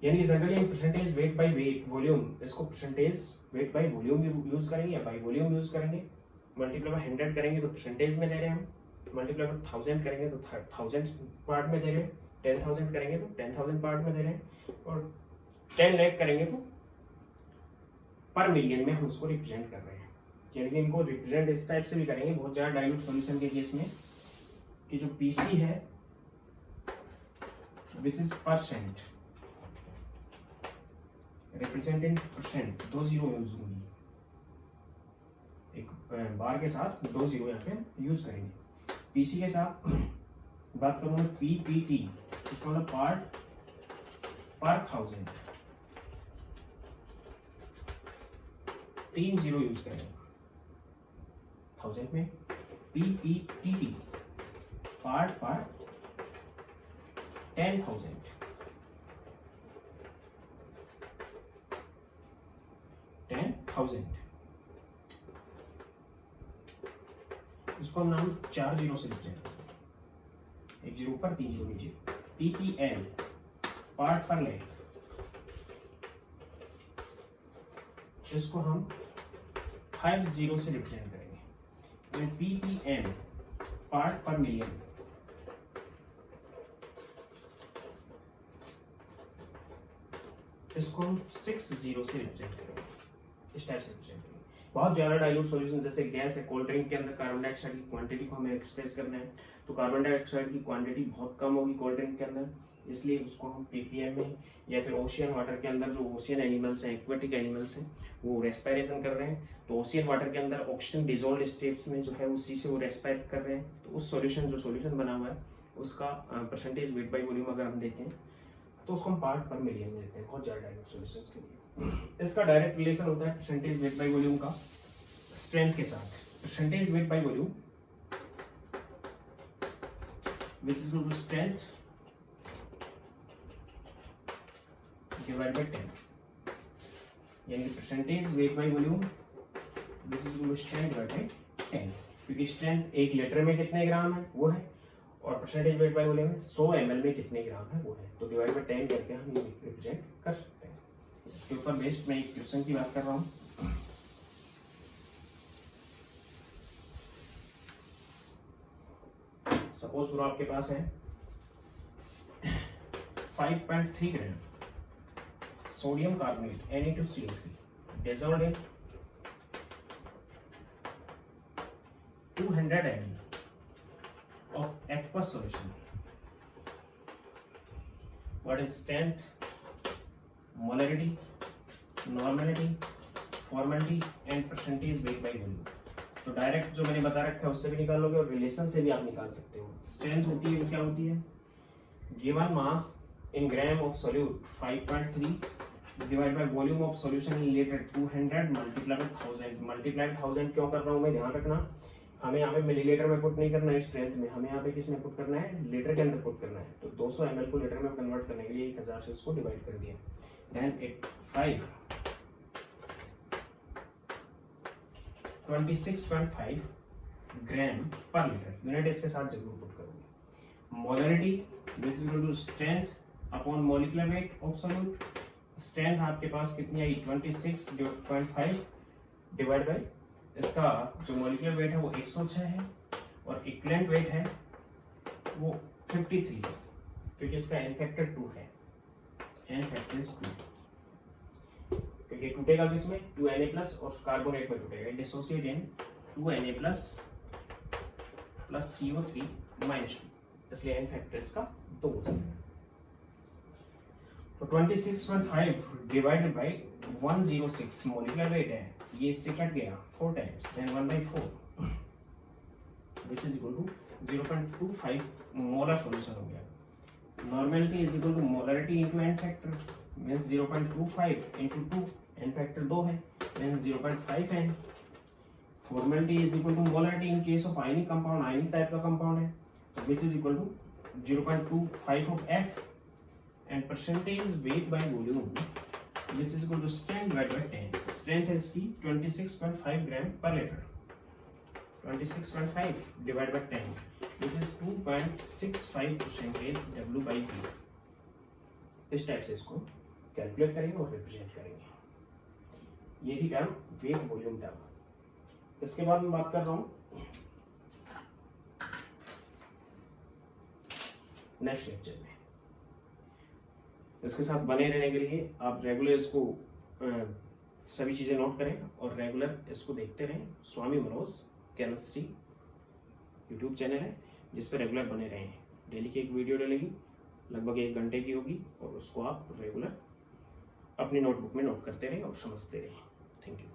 यानी जनरली हम परसेंटेज वेट बाय वॉल्यूम, इसको percentage weight by volume use करेंगे या बाय वॉल्यूम यूज करेंगे। मल्टीप्लाई बाय 100 करेंगे तो परसेंटेज में दे रहे हैं हम, मल्टीप्लाई बाय 1000 करेंगे तो 1000 पार्ट में दे रहे हैं, 10,000 करेंगे तो 10,000 पार्ट में दे रहे हैं, और 10 लाख करेंगे तो पर मिलियन में हम उसको रिप्रेजेंट कर रहे हैं। यानी कि इनको रिप्रेजेंट इस टाइप से भी करेंगे बहुत ज्यादा डाइल्यूट सॉल्यूशन के केस में, कि जो PC है which is percent, represent in percent, 2 zero use होंगी, एक बार के साथ 2 जीरो यहाँ पे यूज करेंगे। PC के साथ बात करूंगा PPT, इसका मतलब पार्ट पर 1000, 3 जीरो यूज करेंगे 1000 में। PPTT, पार्ट पर 10,000, 10,000, इसको हम नाम 4 जीरो से लिखते हैं, 1 जीरो ऊपर 3 जीरो नीचे। PPL, पार्ट पर लैख, इसको हम 5 जीरो से रिप्रेजेंट करेंगे। PPM, पार्ट पर मिलियन, इसको हम 6 जीरो से रिप्रेजेंट करेंगे, इस टाइप से रिप्रेजेंट करेंगे। बहुत ज्यादा डाइल्यूट सॉल्यूशन जैसे गैस है, कोल्ड ड्रिंक के अंदर कार्बन डाइऑक्साइड की क्वांटिटी को हमें एक्सप्रेस करना है, तो कार्बन डाइऑक्साइड की क्वांटिटी बहुत कम होगी कोल्ड ड्रिंक के अंदर, इसलिए उसको हम PPM में, या फिर ओशियन वाटर के अंदर जो ओशियन एनिमल्स हैं, एक्वेटिक एनिमल्स हैं, वो रेस्पिरेशन कर रहे हैं, तो ओशियन वाटर के अंदर ऑक्सीजन डिजोल्व स्टेट्स में जो है उसी से वो रेस्पायर कर रहे हैं, तो उस सॉल्यूशन जो सॉल्यूशन बना हुआ है उसका परसेंटेज वेट बाय वॉल्यूम अगर हम देते हैं तो उसको हम पार्ट पर मिलियन में देते हैं बहुत ज्यादा डाइल्यूट सॉल्यूशंस के लिए। इसका डायरेक्ट रिलेशन होता है परसेंटेज वेट बाय वॉल्यूम का स्ट्रेंथ के साथ। Percentage weight by volume which is equal to strength divided by 10, यानी percentage weight by volume which is equal to strength divided by 10, क्योंकि स्ट्रेंथ 1 लीटर में कितने ग्राम है वो है, और परसेंटेज वेट बाय वॉल्यूम में 100 ml में कितने ग्राम है वो है, तो डिवाइड बाय 10 करके हम ये रिप्रेजेंट कर सकते हैं। इसके ऊपर बेस्ड मैं एक क्वेश्चन की बात कर रहा हूँ। सपोज करो आपके पास है 5.3 gram sodium carbonate Na2CO3 dissolved in 200 ml of aqueous solution. What is strength, molarity, normality, formality and percentage weight by volume? तो डायरेक्ट जो मैंने बता रखा है उससे भी निकाल लोगे और रिलेशन से भी आप निकाल सकते हो। स्ट्रेंथ होती है क्या होती है, given mass in gram of solute 5.3 divide by volume of solution in litre 200 multiply by 1000। Multiply 1000 क्यों कर रहा हूं मैं, ध्यान रखना हमें यहाँ पे मिलीलीटर में पुट नहीं करना है स्ट्रेंथ में, हमें यहाँ पे किस में पुट करना है, लीटर के अंदर पुट करना है। तो 200 ml को लीटर में कन्वर्ट करने के लिए 1000 से उसको डिवाइड कर दिया, देन 26.5 ग्राम पर लीटर, यूनिट इसके साथ जरूर पुट करोगे। Molarity which is equal to strength upon molecular weight of solute. Strength आपके पास कितनी आई 26.5 डिवाइड बाय इसका जो मॉलिक्यूलर वेट है वो 106 है और इक्विवेलेंट वेट है वो 53 है, क्योंकि इसका n फैक्टर 2 है, n फैक्टर 2, क्योंकि टूटेगा किसमें 2Na प्लस और कार्बोनेट में टूटेगा, डिसोसिएट इन 2Na प्लस CO3 माइनस 2, इसलिए n फैक्टर इसका 2 हो जाएगा। तो 26.5 डिवाइडेड बाय 106 मॉलिक्यूलर वेट है, ये इससे कट गया 4 times, then 1/4 which is equal to 0.25 molar solution हो गया। Normality is equal to molarity into N factor, means 0.25 into 2, N factor 2 है, means 0.5 N. Formality is equal to molarity in case of ionic compound, ionic type का compound है, तो which is equal to 0.25 of F, and percentage weight by volume which is equal to strength divided by 10. Strength is की 26.5 ग्राम per litre, 26.5 divided by 10 which is 2.65% W by V। इस type से इसको calculate करेंगे और represent करेंगे। ये ही term wait volume term. इसके बाद मैं बात कर रहा हूँ नेक्स्ट लेक्चर में। इसके साथ बने रहने के लिए आप रेगुलर इसको सभी चीज़ें नोट करें और रेगुलर इसको देखते रहें। स्वामी मनोज केमिस्ट्री यूट्यूब चैनल है जिस पर रेगुलर बने रहें। डेली की एक वीडियो डलेगी, लगभग 1 घंटे की होगी, और उसको आप रेगुलर अपनी नोटबुक में नोट करते रहें और समझते रहें। Thank you.